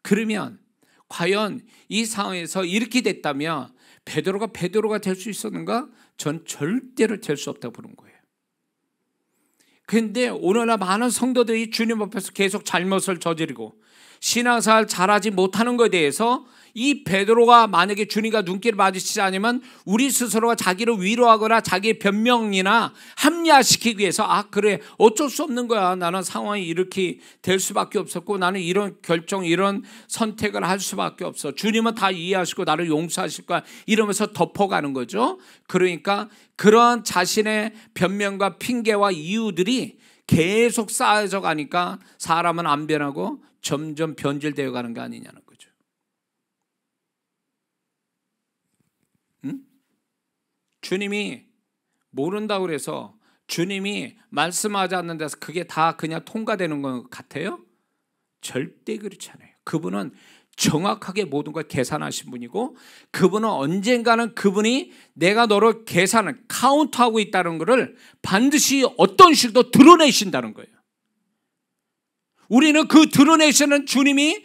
그러면 과연 이 상황에서 이렇게 됐다면 베드로가 될 수 있었는가? 전 절대로 될 수 없다고 보는 거예요. 그런데 오늘날 많은 성도들이 주님 앞에서 계속 잘못을 저지르고 신앙생활 잘하지 못하는 것에 대해서 이 베드로가 만약에 주님과 눈길을 마주치지 않으면 우리 스스로가 자기를 위로하거나 자기의 변명이나 합리화시키기 위해서 그래 어쩔 수 없는 거야. 나는 상황이 이렇게 될 수밖에 없었고 나는 이런 결정 이런 선택을 할 수밖에 없어. 주님은 다 이해하시고 나를 용서하실 거야. 이러면서 덮어가는 거죠. 그러니까 그런 자신의 변명과 핑계와 이유들이 계속 쌓여져 가니까 사람은 안 변하고 점점 변질되어 가는 거 아니냐는 거죠. 주님이 모른다고 그래서 주님이 말씀하지 않는 데서 그게 다 그냥 통과되는 것 같아요? 절대 그렇지 않아요. 그분은 정확하게 모든 걸 계산하신 분이고 그분은 언젠가는 그분이 내가 너를 계산을 카운트하고 있다는 것을 반드시 어떤 식으로 드러내신다는 거예요. 우리는 그 드러내시는 주님이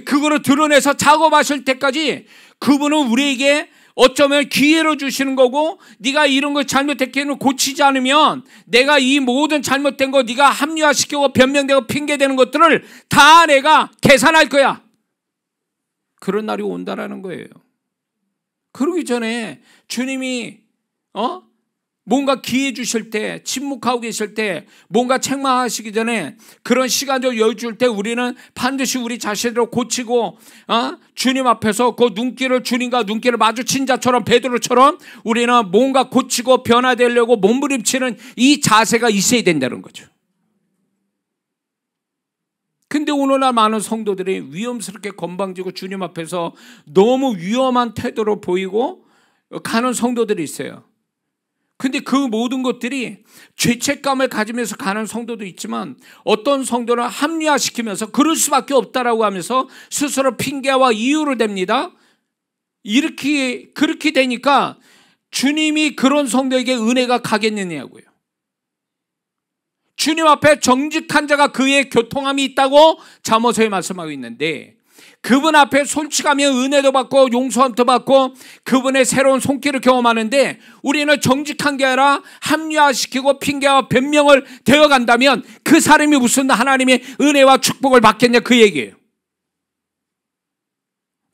그거를 드러내서 작업하실 때까지 그분은 우리에게 어쩌면 기회로 주시는 거고 네가 이런 걸 잘못했기는 고치지 않으면 내가 이 모든 잘못된 거 네가 합리화시키고 변명되고 핑계대는 것들을 다 내가 계산할 거야. 그런 날이 온다라는 거예요. 그러기 전에 주님이 뭔가 기회 주실 때 침묵하고 계실 때 뭔가 책망하시기 전에 그런 시간적 여유 줄 때 우리는 반드시 우리 자신을 고치고 주님 앞에서 그 눈길을 주님과 눈길을 마주친 자처럼 베드로처럼 우리는 뭔가 고치고 변화되려고 몸부림치는 이 자세가 있어야 된다는 거죠. 근데 오늘날 많은 성도들이 위험스럽게 건방지고 주님 앞에서 너무 위험한 태도로 보이고 가는 성도들이 있어요. 근데 그 모든 것들이 죄책감을 가지면서 가는 성도도 있지만 어떤 성도는 합리화시키면서 그럴 수밖에 없다라고 하면서 스스로 핑계와 이유를 댑니다. 그렇게 되니까 주님이 그런 성도에게 은혜가 가겠느냐고요. 주님 앞에 정직한 자가 그의 교통함이 있다고 잠언서에 말씀하고 있는데 그분 앞에 솔직하며 은혜도 받고 용서함도 받고 그분의 새로운 손길을 경험하는데 우리는 정직한 게 아니라 합리화시키고 핑계와 변명을 되어간다면 그 사람이 무슨 하나님의 은혜와 축복을 받겠냐 그 얘기예요.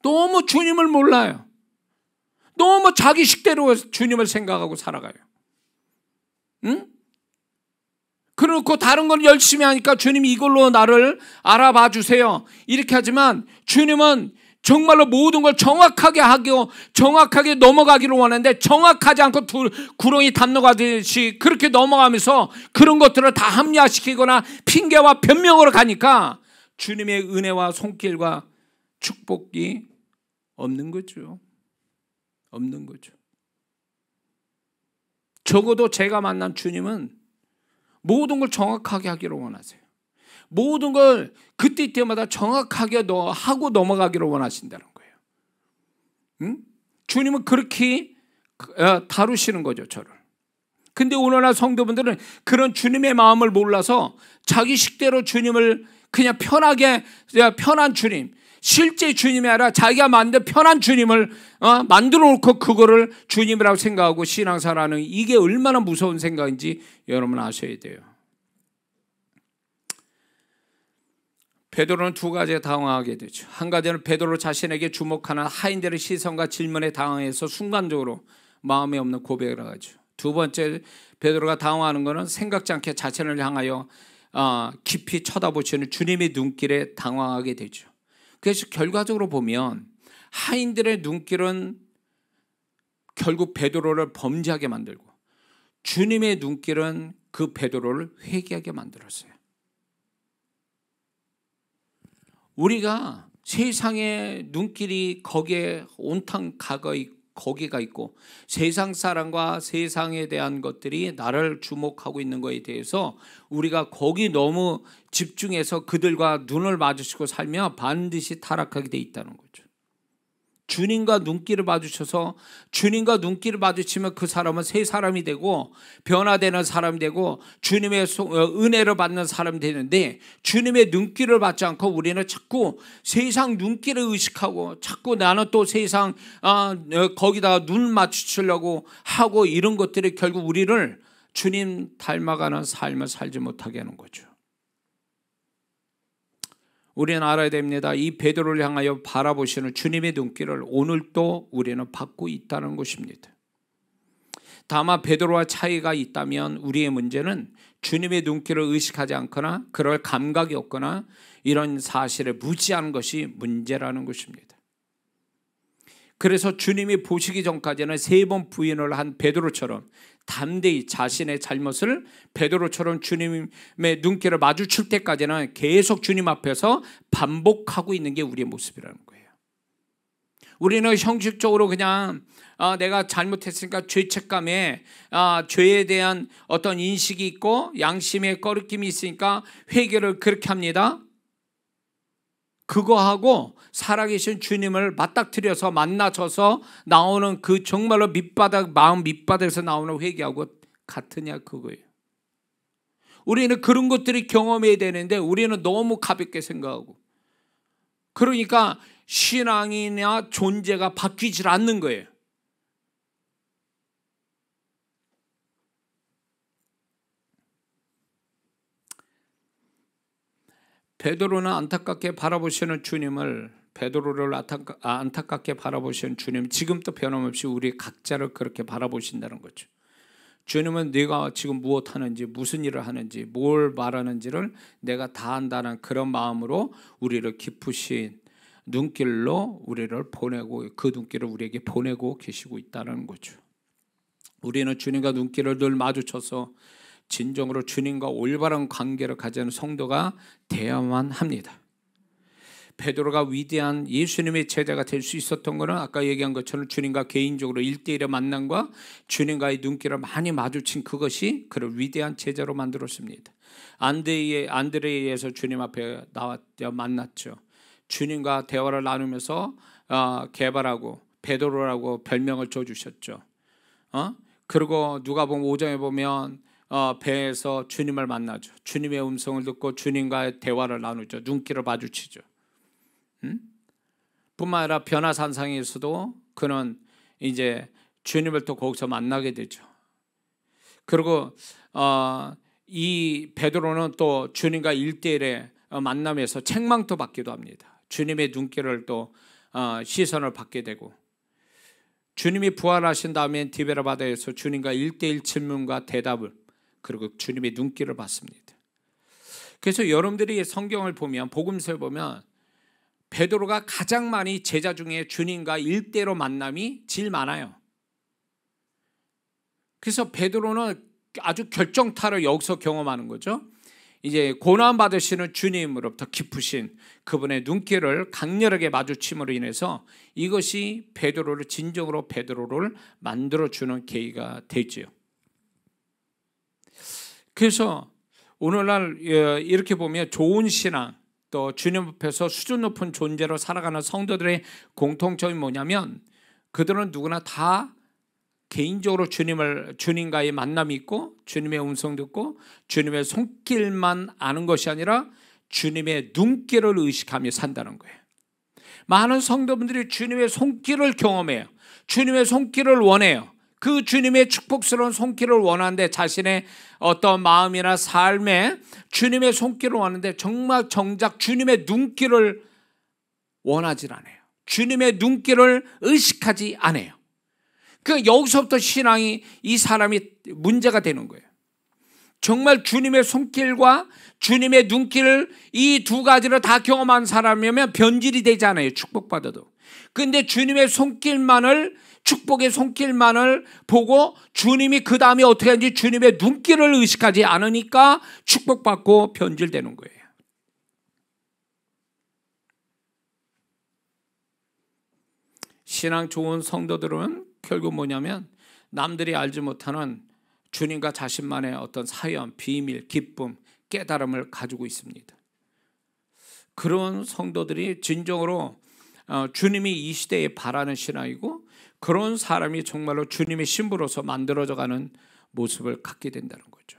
너무 주님을 몰라요. 너무 자기 식대로 주님을 생각하고 살아가요. 응? 그렇고 다른 건 열심히 하니까 주님이 이걸로 나를 알아봐 주세요. 이렇게 하지만 주님은 정말로 모든 걸 정확하게 하고 정확하게 넘어가기를 원하는데 정확하지 않고 구렁이 담너가듯이 그렇게 넘어가면서 그런 것들을 다 합리화시키거나 핑계와 변명으로 가니까 주님의 은혜와 손길과 축복이 없는 거죠. 없는 거죠. 적어도 제가 만난 주님은 모든 걸 정확하게 하기를 원하세요. 모든 걸 그때마다 정확하게 하고 넘어가기를 원하신다는 거예요. 응? 주님은 그렇게 다루시는 거죠, 저를. 근데 오늘날 성도분들은 그런 주님의 마음을 몰라서 자기 식대로 주님을 그냥 편한 주님, 실제 주님이 아니라 자기가 만든 편한 주님을 만들어 놓고 그거를 주님이라고 생각하고 신앙생활하는 이게 얼마나 무서운 생각인지 여러분 아셔야 돼요. 베드로는 두 가지에 당황하게 되죠. 한 가지는 베드로 자신에게 주목하는 하인들의 시선과 질문에 당황해서 순간적으로 마음에 없는 고백을 하죠. 두 번째 베드로가 당황하는 것은 생각지 않게 자신을 향하여 깊이 쳐다보시는 주님의 눈길에 당황하게 되죠. 그래서 결과적으로 보면 하인들의 눈길은 결국 베드로를 범죄하게 만들고 주님의 눈길은 그 베드로를 회개하게 만들었어요. 우리가 세상의 눈길이 거기에 온탕 거기가 있고 세상 사람과 세상에 대한 것들이 나를 주목하고 있는 것에 대해서 우리가 거기 너무 집중해서 그들과 눈을 마주치고 살면 반드시 타락하게 돼 있다는 거죠. 주님과 눈길을 마주쳐서 주님과 눈길을 마주치면 그 사람은 새 사람이 되고 변화되는 사람이 되고 주님의 은혜를 받는 사람이 되는데 주님의 눈길을 받지 않고 우리는 자꾸 세상 눈길을 의식하고 자꾸 나는 또 세상 거기다가 눈 맞추려고 하고 이런 것들이 결국 우리를 주님 닮아가는 삶을 살지 못하게 하는 거죠. 우리는 알아야 됩니다. 이 베드로를 향하여 바라보시는 주님의 눈길을 오늘도 우리는 받고 있다는 것입니다. 다만 베드로와 차이가 있다면 우리의 문제는 주님의 눈길을 의식하지 않거나 그럴 감각이 없거나 이런 사실에 무지하는 것이 문제라는 것입니다. 그래서 주님이 보시기 전까지는 3번 부인을 한 베드로처럼 담대히 자신의 잘못을 베드로처럼 주님의 눈길을 마주칠 때까지는 계속 주님 앞에서 반복하고 있는 게 우리의 모습이라는 거예요. 우리는 형식적으로 그냥 내가 잘못했으니까 죄책감에 죄에 대한 어떤 인식이 있고 양심의 꺼리낌이 있으니까 회개를 그렇게 합니다. 그거하고 살아계신 주님을 맞닥뜨려서 만나셔서 나오는 그 정말로 마음 밑바닥에서 나오는 회개하고 같으냐 그거예요. 우리는 그런 것들이 경험해야 되는데 우리는 너무 가볍게 생각하고, 그러니까 신앙이나 존재가 바뀌질 않는 거예요. 베드로는 안타깝게 바라보시는 주님을, 베드로를 안타깝게 바라보시는 주님, 지금도 변함없이 우리 각자를 그렇게 바라보신다는 거죠. 주님은 내가 지금 무엇 하는지, 무슨 일을 하는지, 뭘 말하는지를 내가 다 안다는 그런 마음으로 우리를 깊으신 눈길로 우리를 보내고, 그 눈길을 우리에게 보내고 계시고 있다는 거죠. 우리는 주님과 눈길을 늘 마주쳐서 진정으로 주님과 올바른 관계를 가지는 성도가 되어야만 합니다. 베드로가 위대한 예수님의 제자가 될 수 있었던 것은 아까 얘기한 것처럼 주님과 개인적으로 1대1의 만남과 주님과의 눈길을 많이 마주친 그것이 그를 위대한 제자로 만들었습니다. 안드레에서 주님 앞에 만났죠. 주님과 대화를 나누면서 개발하고 베드로라고 별명을 줘주셨죠. 그리고 누가복음 5장에 보면 배에서 주님을 만나죠. 주님의 음성을 듣고 주님과의 대화를 나누죠. 눈길을 마주치죠. 뿐만 아니라 변화산상에서도 그는 이제 주님을 또 거기서 만나게 되죠. 그리고 이 베드로는 또 주님과 1대1의 만남에서 책망도 받기도 합니다. 주님의 눈길을 또 시선을 받게 되고, 주님이 부활하신 다음에 디베라 바다에서 주님과 1대1 질문과 대답을, 그리고 주님의 눈길을 받습니다. 그래서 여러분들이 성경을 보면, 복음서를 보면 베드로가 가장 많이 제자 중에 주님과 1대1로 만남이 제일 많아요. 그래서 베드로는 아주 결정타를 여기서 경험하는 거죠. 이제 고난 받으시는 주님으로부터 깊으신 그분의 눈길을 강렬하게 마주침으로 인해서 이것이 베드로를 진정으로 베드로를 만들어주는 계기가 되지요. 그래서 오늘날 이렇게 보면 좋은 신앙, 또 주님 앞에서 수준 높은 존재로 살아가는 성도들의 공통점이 뭐냐면 그들은 누구나 다 개인적으로 주님과의 만남이 있고 주님의 음성 듣고 주님의 손길만 아는 것이 아니라 주님의 눈길을 의식하며 산다는 거예요. 많은 성도분들이 주님의 손길을 경험해요. 주님의 손길을 원해요. 그 주님의 축복스러운 손길을 원하는데 자신의 어떤 마음이나 삶에 주님의 손길을 원하는데 정말 정작 주님의 눈길을 원하지 않아요. 주님의 눈길을 의식하지 않아요. 그 여기서부터 신앙이 이 사람이 문제가 되는 거예요. 정말 주님의 손길과 주님의 눈길을 이 두 가지를 다 경험한 사람이면 변질이 되지 않아요. 축복받아도. 그런데 주님의 손길만을, 축복의 손길만을 보고 주님이 그 다음에 어떻게 하는지 주님의 눈길을 의식하지 않으니까 축복받고 변질되는 거예요. 신앙 좋은 성도들은 결국 뭐냐면 남들이 알지 못하는 주님과 자신만의 어떤 사연, 비밀, 기쁨, 깨달음을 가지고 있습니다. 그런 성도들이 진정으로 주님이 이 시대에 바라는 신앙이고, 그런 사람이 정말로 주님의 신부로서 만들어져가는 모습을 갖게 된다는 거죠.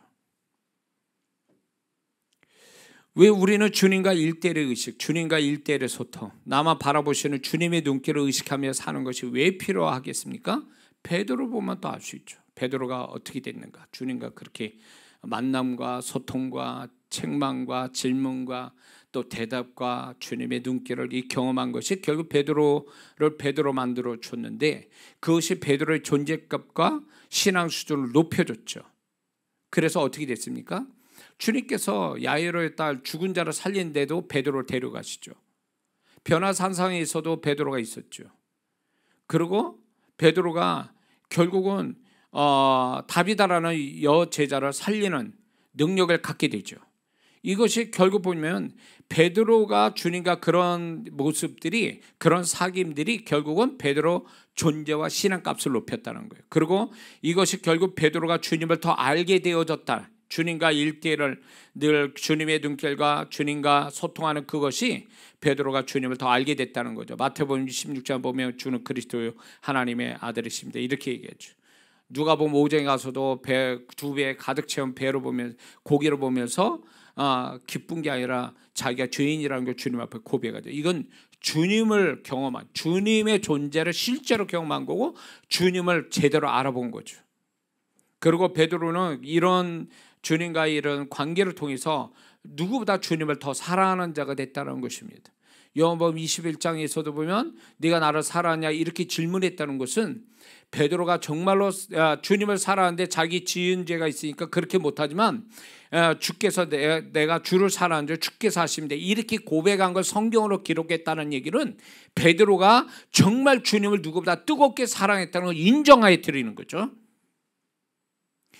왜 우리는 주님과 1대1의 의식, 주님과 1대1의 소통, 나만 바라보시는 주님의 눈길을 의식하며 사는 것이 왜 필요하겠습니까? 베드로 보면 또 알 수 있죠. 베드로가 어떻게 됐는가, 주님과 그렇게 만남과 소통과 책망과 질문과 또 대답과 주님의 눈길을 이 경험한 것이 결국 베드로를 베드로 만들어 줬는데, 그것이 베드로의 존재값과 신앙 수준을 높여줬죠. 그래서 어떻게 됐습니까? 주님께서 야이로의 딸 죽은 자를 살린데도 베드로를 데려가시죠. 변화산상에서도 베드로가 있었죠. 그리고 베드로가 결국은 다비다라는 여제자를 살리는 능력을 갖게 되죠. 이것이 결국 보면 베드로가 주님과 그런 모습들이, 그런 사귐들이 결국은 베드로 존재와 신앙값을 높였다는 거예요. 그리고 이것이 결국 베드로가 주님을 더 알게 되어졌다. 주님과 일대를 늘 주님의 눈길과 주님과 소통하는 그것이 베드로가 주님을 더 알게 됐다는 거죠. 마태복음 16장 보면 주는 그리스도 하나님의 아들이십니다, 이렇게 얘기했죠. 누가복음 5장에 가서도 두 배 가득 채운 배로 보면 고기를 보면서 기쁜 게 아니라 자기가 죄인이라는 걸 주님 앞에 고백하죠. 이건 주님을 경험한, 주님의 존재를 실제로 경험한 거고 주님을 제대로 알아본 거죠. 그리고 베드로는 이런 주님과의 이런 관계를 통해서 누구보다 주님을 더 사랑하는 자가 됐다는 것입니다. 요한복음 21장에서도 보면 네가 나를 사랑하냐 이렇게 질문했다는 것은 베드로가 정말로 주님을 사랑하는데 자기 지은 죄가 있으니까 그렇게 못하지만 주께서 내가 주를 사랑하는데 주께서 하십니다, 이렇게 고백한 걸 성경으로 기록했다는 얘기는 베드로가 정말 주님을 누구보다 뜨겁게 사랑했다는 걸 인정하여 드리는 거죠.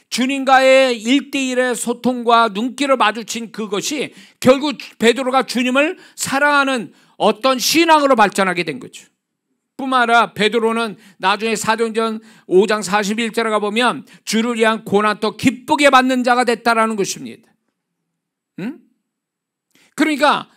주님과의 1대1의 소통과 눈길을 마주친 그것이 결국 베드로가 주님을 사랑하는 어떤 신앙으로 발전하게 된 거죠. 뿐만 아니라 베드로는 나중에 사도행전 5장 41절에 가보면 주를 위한 고난도 기쁘게 받는 자가 됐다라는 것입니다. 그러니까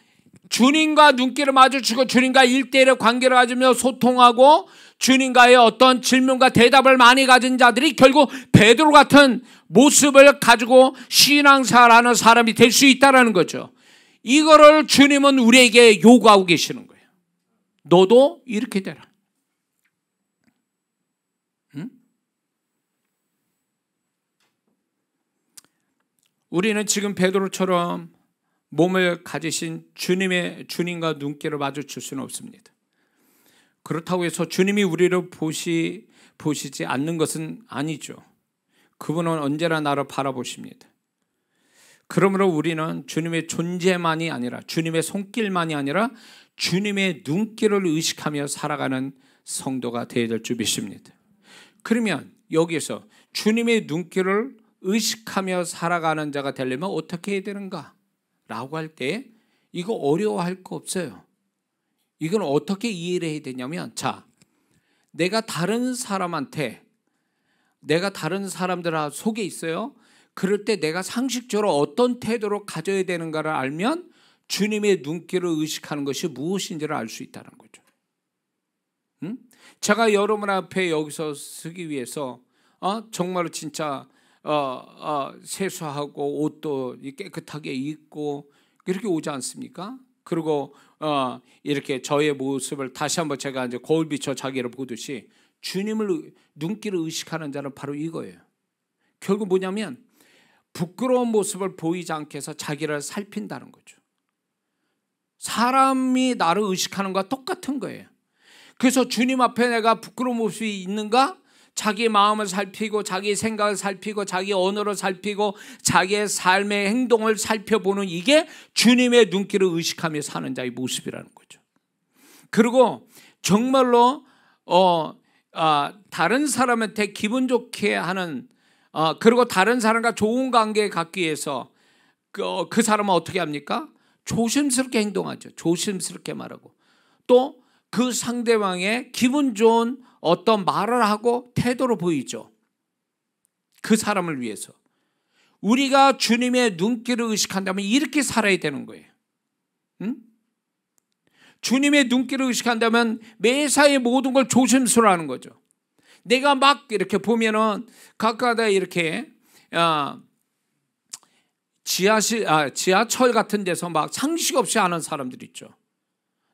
주님과 눈길을 마주치고 주님과 1대1의 관계를 가지며 소통하고 주님과의 어떤 질문과 대답을 많이 가진 자들이 결국 베드로 같은 모습을 가지고 신앙생활하는 사람이 될 수 있다는 거죠. 이거를 주님은 우리에게 요구하고 계시는 거예요. 너도 이렇게 되라. 우리는 지금 베드로처럼 몸을 가지신 주님과 눈길을 마주칠 수는 없습니다. 그렇다고 해서 주님이 우리를 보시지 않는 것은 아니죠. 그분은 언제나 나를 바라보십니다. 그러므로 우리는 주님의 존재만이 아니라, 주님의 손길만이 아니라 주님의 눈길을 의식하며 살아가는 성도가 되어야 될 줄 믿습니다. 그러면 여기에서 주님의 눈길을 의식하며 살아가는 자가 되려면 어떻게 해야 되는가? 라고 할 때 이거 어려워할 거 없어요. 이건 어떻게 이해를 해야 되냐면, 내가 다른 사람들 속에 있어요. 그럴 때 내가 상식적으로 어떤 태도로 가져야 되는가를 알면 주님의 눈길을 의식하는 것이 무엇인지를 알 수 있다는 거죠. 제가 여러분 앞에 여기서 서기 위해서 정말로 진짜 세수하고 옷도 깨끗하게 입고 그렇게 오지 않습니까? 그리고 이렇게 저의 모습을 다시 한번 제가 이제 거울 비춰 자기를 보듯이 주님을 눈길을 의식하는 자는 바로 이거예요. 결국 뭐냐면 부끄러운 모습을 보이지 않게 해서 자기를 살핀다는 거죠. 사람이 나를 의식하는 것과 똑같은 거예요. 그래서 주님 앞에 내가 부끄러운 모습이 있는가? 자기의 마음을 살피고 자기의 생각을 살피고 자기의 언어를 살피고 자기의 삶의 행동을 살펴보는, 이게 주님의 눈길을 의식하며 사는 자의 모습이라는 거죠. 그리고 정말로 다른 사람한테 기분 좋게 하는, 그리고 다른 사람과 좋은 관계에 갖기 위해서 그 사람은 어떻게 합니까? 조심스럽게 행동하죠. 조심스럽게 말하고 또 그 상대방의 기분 좋은 어떤 말을 하고 태도로 보이죠. 그 사람을 위해서. 우리가 주님의 눈길을 의식한다면 이렇게 살아야 되는 거예요. 주님의 눈길을 의식한다면 매사에 모든 걸 조심스러워하는 거죠. 내가 막 이렇게 보면은 가까다 이렇게 지하철 같은 데서 막 상식 없이 하는 사람들 있죠.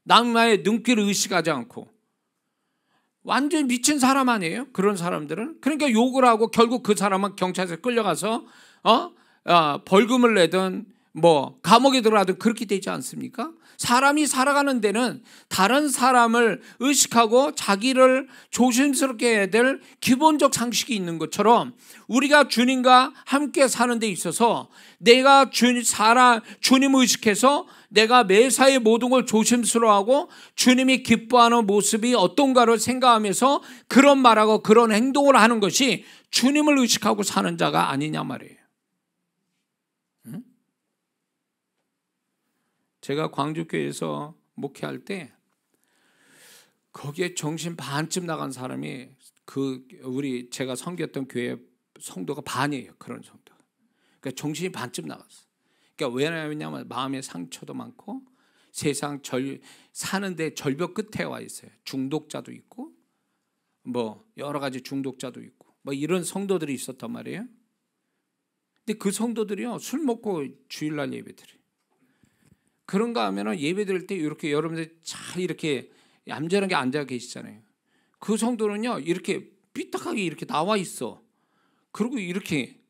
남의 눈길을 의식하지 않고 완전히 미친 사람 아니에요? 그런 사람들은. 그러니까 욕을 하고 결국 그 사람은 경찰서에 끌려가서 벌금을 내든 뭐 감옥에 들어가도 그렇게 되지 않습니까? 사람이 살아가는 데는 다른 사람을 의식하고 자기를 조심스럽게 해야 될 기본적 상식이 있는 것처럼 우리가 주님과 함께 사는 데 있어서 내가 주님 의식해서 내가 매사에 모든 걸 조심스러워하고 주님이 기뻐하는 모습이 어떤가를 생각하면서 그런 말하고 그런 행동을 하는 것이 주님을 의식하고 사는 자가 아니냐 말이에요. 응? 제가 광주교회에서 목회할 때 거기에 정신 반쯤 나간 사람이 제가 섬겼던 교회 성도가 반이에요. 그런 성도. 그러니까 정신이 반쯤 나갔어. 그러니까 왜냐하면 마음의 상처도 많고 세상 사는데 절벽 끝에 와 있어요. 중독자도 있고 뭐 여러 가지 중독자도 있고 뭐 이런 성도들이 있었단 말이에요. 근데 그 성도들이요 술 먹고 주일날 예배드려요. 그런가 하면은 예배 드릴 때 이렇게 여러분들 잘 이렇게 얌전하게 앉아 계시잖아요. 그 성도는요 이렇게 삐딱하게 이렇게 나와 있어. 그리고 이렇게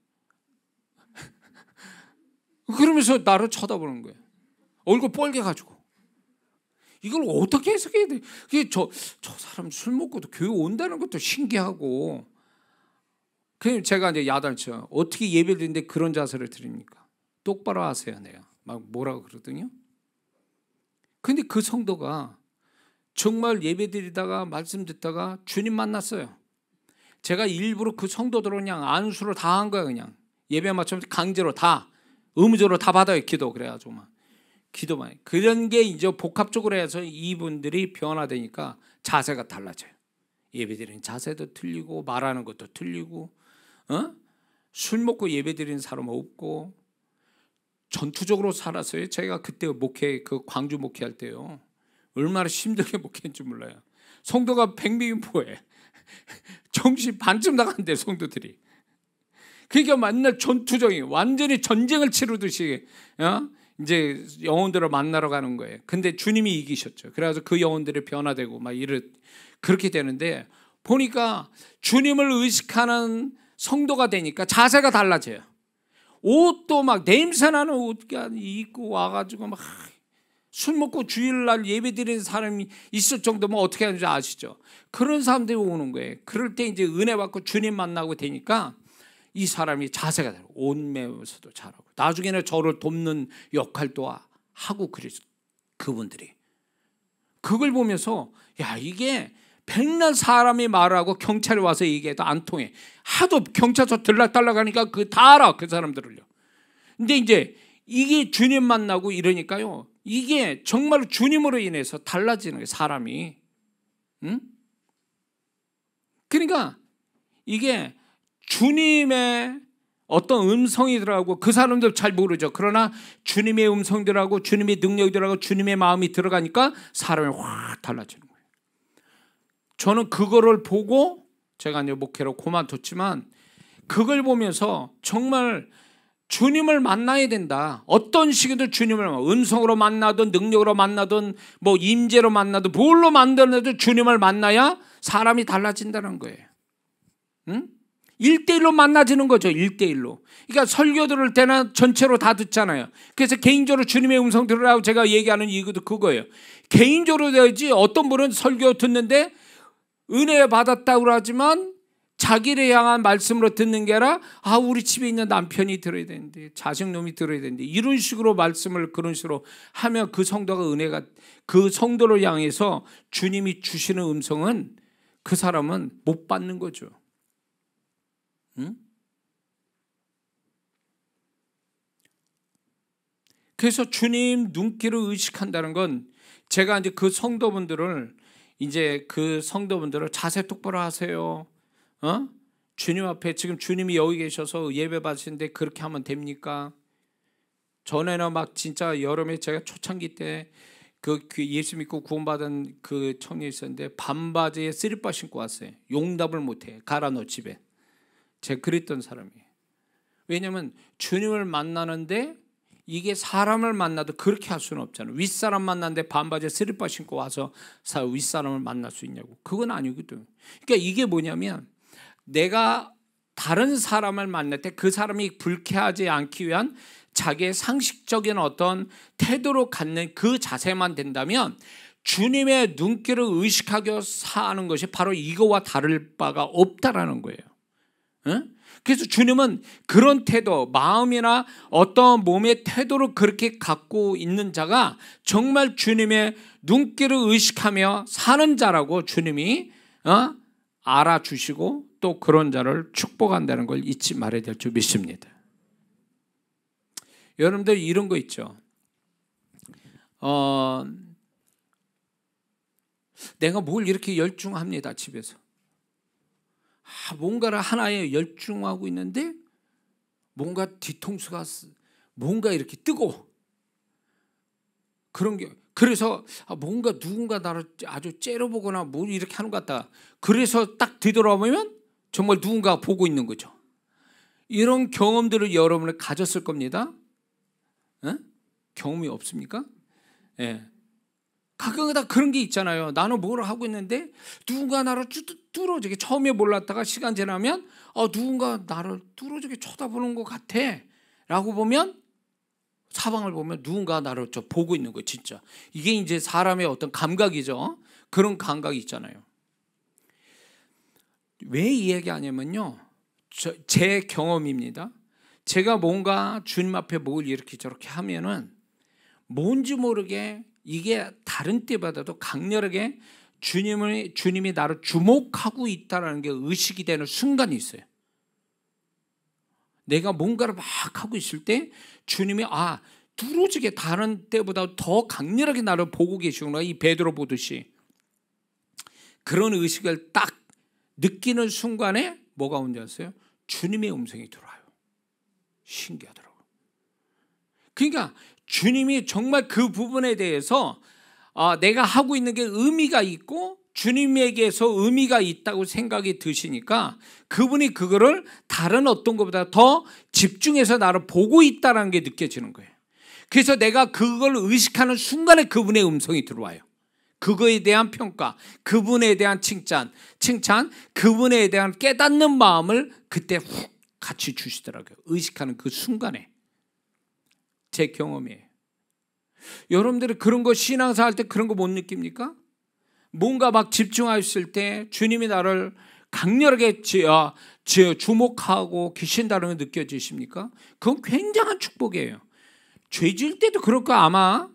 그러면서 나를 쳐다보는 거예요. 얼굴 빨개가지고. 이걸 어떻게 해석해야 돼? 저 사람 술 먹고도 교회 온다는 것도 신기하고. 그럼 제가 이제 야단쳐. 어떻게 예배를 드리는데 그런 자세를 드립니까? 똑바로 하세요, 내가. 막 뭐라고 그러더니. 근데 그 성도가 정말 예배 드리다가 말씀 듣다가 주님 만났어요. 제가 일부러 그 성도들을 그냥 안수를 다 한 거야, 그냥. 예배 맞추면서 강제로 다. 의무적으로 다 받아요, 기도. 그래가지고 막. 기도만. 그런 게 이제 복합적으로 해서 이분들이 변화되니까 자세가 달라져요. 예배 드리는 자세도 틀리고, 말하는 것도 틀리고, 술 먹고 예배 드리는 사람 없고, 전투적으로 살았어요. 제가 그때 광주 목회할 때요. 얼마나 힘들게 목회했는지 몰라요. 성도가 100명이 뭐해. 정신 반쯤 나간대, 성도들이. 그러니까 맨날 전투적인, 완전히 전쟁을 치르듯이, 이제 영혼들을 만나러 가는 거예요. 근데 주님이 이기셨죠. 그래서 그 영혼들이 변화되고 막 그렇게 되는데, 보니까 주님을 의식하는 성도가 되니까 자세가 달라져요. 옷도 막 냄새나는 옷 입고 와가지고 막 술 먹고 주일날 예배 드리는 사람이 있을 정도면 어떻게 하는지 아시죠? 그런 사람들이 오는 거예요. 그럴 때 이제 은혜 받고 주님 만나고 되니까 이 사람이 자세가 달라요. 옷 매면서도 잘하고 나중에는 저를 돕는 역할도 하고 그랬어. 그분들이 그걸 보면서 야, 이게 백날 사람이 말하고 경찰이 와서 얘기해도 안 통해. 하도 경찰서 들락달락하니까 다 알아, 그 사람들을요. 근데 이제 이게 주님 만나고 이러니까요, 이게 정말 주님으로 인해서 달라지는 거예요, 사람이. 응? 그러니까 이게 주님의 어떤 음성이더라고. 그 사람들 잘 모르죠. 그러나 주님의 음성들하고 주님의 능력들하고 주님의 마음이 들어가니까 사람이 확 달라지는 거예요. 저는 그거를 보고 제가 이제 목회로 그만뒀지만 그걸 보면서 정말 주님을 만나야 된다. 어떤 식이든 주님을 음성으로 만나든 능력으로 만나든 뭐 임재로 만나든 뭘로 만나든 주님을 만나야 사람이 달라진다는 거예요. 응? 1대1로 만나지는 거죠. 1대1로. 그러니까 설교 들을 때는 전체로 다 듣잖아요. 그래서 개인적으로 주님의 음성 들으라고 제가 얘기하는 이유도 그거예요. 개인적으로 되지 어떤 분은 설교 듣는데 은혜 받았다고 하지만 자기를 향한 말씀으로 듣는 게 아니라 우리 집에 있는 남편이 들어야 되는데 자식놈이 들어야 되는데 이런 식으로 말씀을 그런 식으로 하면 그 성도가 은혜가 그 성도를 향해서 주님이 주시는 음성은 그 사람은 못 받는 거죠. 응? 그래서 주님 눈길을 의식한다는 건 제가 이제 그 성도분들을 자세 똑바로 하세요. 주님 앞에 지금 주님이 여기 계셔서 예배 받으시는데 그렇게 하면 됩니까? 전에는 막 진짜 여름에 제가 초창기 때 그 예수 믿고 구원받은 그 청년이 있었는데 반바지에 쓰리빠 신고 왔어요. 용납을 못해. 가라 너 집에. 제가 그랬던 사람이에요. 왜냐하면 주님을 만나는데 이게 사람을 만나도 그렇게 할 수는 없잖아요. 윗사람 만났는데 반바지에 쓰리빠 신고 와서 윗사람을 만날 수 있냐고. 그건 아니거든. 그러니까 이게 뭐냐면 내가 다른 사람을 만날 때 그 사람이 불쾌하지 않기 위한 자기의 상식적인 어떤 태도로 갖는 그 자세만 된다면 주님의 눈길을 의식하며 사는 것이 바로 이거와 다를 바가 없다라는 거예요. 응? 그래서 주님은 그런 태도, 마음이나 어떤 몸의 태도를 그렇게 갖고 있는 자가 정말 주님의 눈길을 의식하며 사는 자라고 주님이 알아주시고 또 그런 자를 축복한다는 걸 잊지 말아야 될 줄 믿습니다. 여러분들 이런 거 있죠. 내가 뭘 이렇게 열중합니다, 집에서. 뭔가를 하나에 열중하고 있는데 뭔가 뒤통수가 뭔가 이렇게 뜨고 그런 게, 그래서 뭔가 누군가 나를 아주 째려보거나 뭘 이렇게 하는 것 같다. 그래서 딱 뒤돌아보면 정말 누군가 보고 있는 거죠. 이런 경험들을 여러분은 가졌을 겁니다. 에? 경험이 없습니까? 예. 가끔가다 그런 게 있잖아요. 나는 뭘 하고 있는데 누군가 나를 뚫어지게, 처음에 몰랐다가 시간 지나면 누군가 나를 뚫어지게 쳐다보는 것 같아 라고 보면, 사방을 보면 누군가 나를 보고 있는 거예요. 진짜 이게 이제 사람의 어떤 감각이죠. 그런 감각이 있잖아요. 왜 이 얘기 하냐면요, 제 경험입니다. 제가 뭔가 주님 앞에 뭘 이렇게 저렇게 하면은 뭔지 모르게 이게 다른 때보다도 강렬하게 주님이 나를 주목하고 있다는 게 의식이 되는 순간이 있어요. 내가 뭔가를 막 하고 있을 때 주님이 뚫어지게 다른 때보다 더 강렬하게 나를 보고 계시구나, 이 베드로 보듯이. 그런 의식을 딱 느끼는 순간에 뭐가 온지 아세요? 주님의 음성이 들어와요. 신기하더라고요. 그러니까 주님이 정말 그 부분에 대해서 내가 하고 있는 게 의미가 있고 주님에게서 의미가 있다고 생각이 드시니까 그분이 그거를 다른 어떤 것보다 더 집중해서 나를 보고 있다는 게 느껴지는 거예요. 그래서 내가 그걸 의식하는 순간에 그분의 음성이 들어와요. 그거에 대한 평가, 그분에 대한 칭찬, 그분에 대한 깨닫는 마음을 그때 훅 같이 주시더라고요. 의식하는 그 순간에. 제 경험이에요. 여러분들이 그런 거 신앙사 할 때 그런 거 못 느낍니까? 뭔가 막 집중하셨을 때 주님이 나를 강렬하게 주목하고 계신다는 거 느껴지십니까? 그건 굉장한 축복이에요. 죄 지을 때도 그럴 거 아마.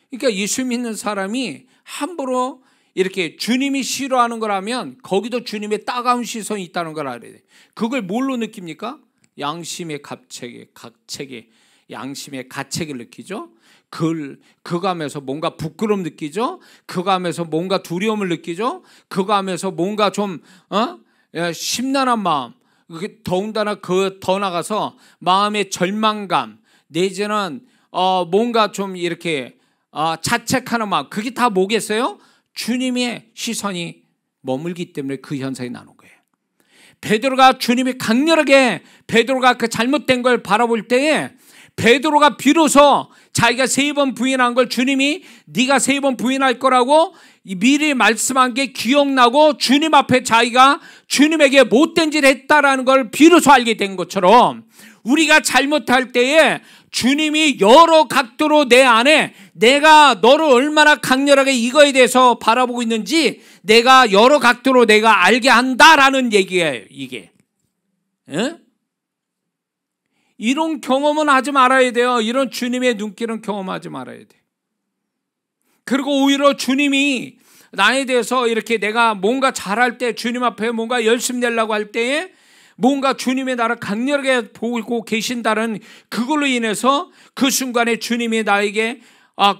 그러니까 예수 믿는 사람이 함부로 이렇게 주님이 싫어하는 거라면 거기도 주님의 따가운 시선이 있다는 걸 알아야 돼요. 그걸 뭘로 느낍니까? 양심의 가책에 양심의 가책을 느끼죠. 그거 하면서 뭔가 부끄러움 느끼죠. 그거 하면서 뭔가 두려움을 느끼죠. 그거 하면서 뭔가 좀 심란한 마음, 더군다나 더 나가서 마음의 절망감, 내지는 뭔가 좀 이렇게 자책하는 마음, 그게 다 뭐겠어요? 주님의 시선이 머물기 때문에 그 현상이 나는 거예요. 베드로가 주님이 강렬하게 베드로가 그 잘못된 걸 바라볼 때에 베드로가 비로소 자기가 3번 부인한 걸 주님이 네가 3번 부인할 거라고 미리 말씀한 게 기억나고 주님 앞에 자기가 주님에게 못된 짓을 했다라는 걸 비로소 알게 된 것처럼 우리가 잘못할 때에 주님이 여러 각도로 내 안에 내가 너를 얼마나 강렬하게 이거에 대해서 바라보고 있는지 내가 여러 각도로 내가 알게 한다라는 얘기예요. 이게 이런 경험은 하지 말아야 돼요. 이런 주님의 눈길은 경험하지 말아야 돼요. 그리고 오히려 주님이 나에 대해서 이렇게 내가 뭔가 잘할 때 주님 앞에 뭔가 열심히 내려고 할 때에 뭔가 주님의 나를 강렬하게 보고 계신다는 그걸로 인해서 그 순간에 주님이 나에게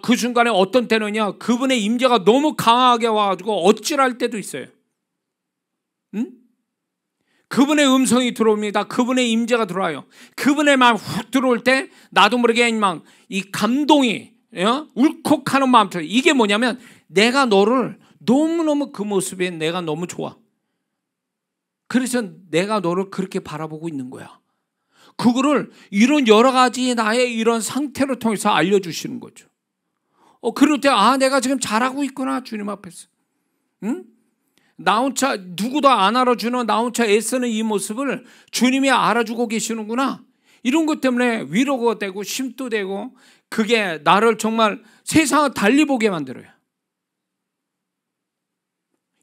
그 순간에 어떤 때는요 그분의 임재가 너무 강하게 와가지고 어찌할 때도 있어요. 그분의 음성이 들어옵니다. 그분의 임재가 들어와요. 그분의 마음 훅 들어올 때 나도 모르게 막 이 감동이 울컥하는 마음처럼. 이게 뭐냐면 내가 너를 너무너무 그 모습에 내가 너무 좋아. 그래서 내가 너를 그렇게 바라보고 있는 거야. 그거를 이런 여러 가지 나의 이런 상태를 통해서 알려주시는 거죠. 그럴 때 내가 지금 잘하고 있구나 주님 앞에서. 나 혼자 누구도 안 알아주는 나 혼자 애쓰는 이 모습을 주님이 알아주고 계시는구나. 이런 것 때문에 위로가 되고 힘도 되고 그게 나를 정말 세상을 달리 보게 만들어요.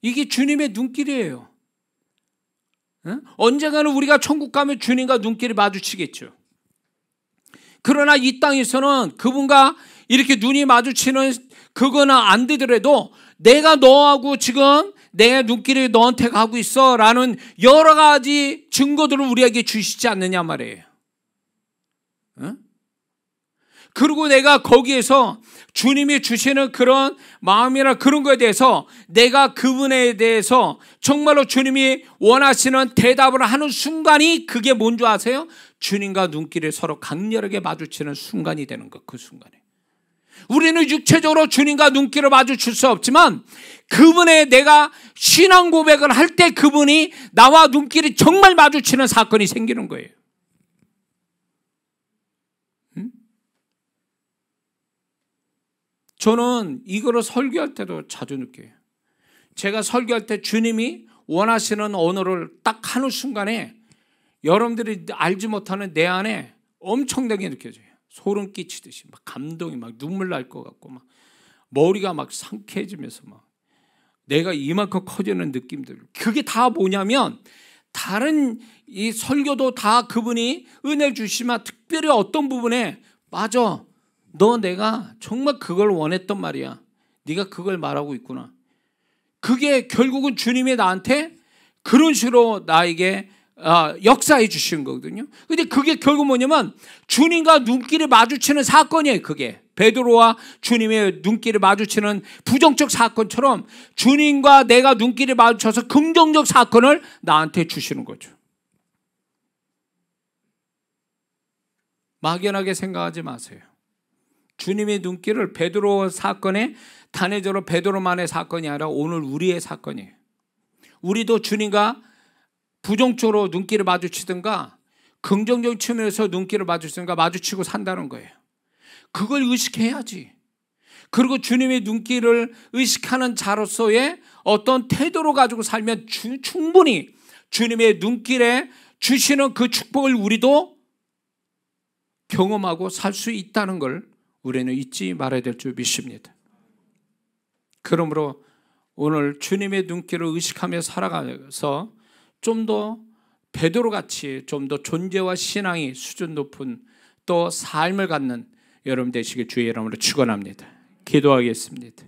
이게 주님의 눈길이에요. 언젠가는 우리가 천국 가면 주님과 눈길이 마주치겠죠. 그러나 이 땅에서는 그분과 이렇게 눈이 마주치는 그거는 안 되더라도 내가 너하고 지금 내 눈길이 너한테 가고 있어 라는 여러 가지 증거들을 우리에게 주시지 않느냐 말이에요. 그리고 내가 거기에서 주님이 주시는 그런 마음이나 그런 거에 대해서 내가 그분에 대해서 정말로 주님이 원하시는 대답을 하는 순간이 그게 뭔지 아세요? 주님과 눈길이 서로 강렬하게 마주치는 순간이 되는 것, 그 순간에. 우리는 육체적으로 주님과 눈길을 마주칠 수 없지만 그분의 내가 신앙 고백을 할 때 그분이 나와 눈길이 정말 마주치는 사건이 생기는 거예요. 저는 이거를 설교할 때도 자주 느껴요. 제가 설교할 때 주님이 원하시는 언어를 딱 하는 순간에 여러분들이 알지 못하는 내 안에 엄청나게 느껴져요. 소름 끼치듯이 막 감동이 막 눈물 날 것 같고 막 머리가 막 상쾌해지면서 막 내가 이만큼 커지는 느낌들. 그게 다 뭐냐면 다른 이 설교도 다 그분이 은혜 주시면 특별히 어떤 부분에 맞아. 너 내가 정말 그걸 원했던 말이야. 네가 그걸 말하고 있구나. 그게 결국은 주님이 나한테 그런 식으로 나에게 역사해 주신 거거든요. 근데 그게 결국 뭐냐면 주님과 눈길이 마주치는 사건이에요. 그게 베드로와 주님의 눈길이 마주치는 부정적 사건처럼 주님과 내가 눈길이 마주쳐서 긍정적 사건을 나한테 주시는 거죠. 막연하게 생각하지 마세요. 주님의 눈길을 베드로 사건에 단회적으로 베드로만의 사건이 아니라 오늘 우리의 사건이에요. 우리도 주님과 부정적으로 눈길을 마주치든가 긍정적 측면에서 눈길을 마주치든가 마주치고 산다는 거예요. 그걸 의식해야지. 그리고 주님의 눈길을 의식하는 자로서의 어떤 태도로 가지고 살면 충분히 주님의 눈길에 주시는 그 축복을 우리도 경험하고 살 수 있다는 걸 우리는 잊지 말아야 될 줄 믿습니다. 그러므로 오늘 주님의 눈길을 의식하며 살아가서 좀 더 베드로같이 좀 더 존재와 신앙이 수준 높은 또 삶을 갖는 여러분 되시길 주의 이름으로 축원합니다. 기도하겠습니다.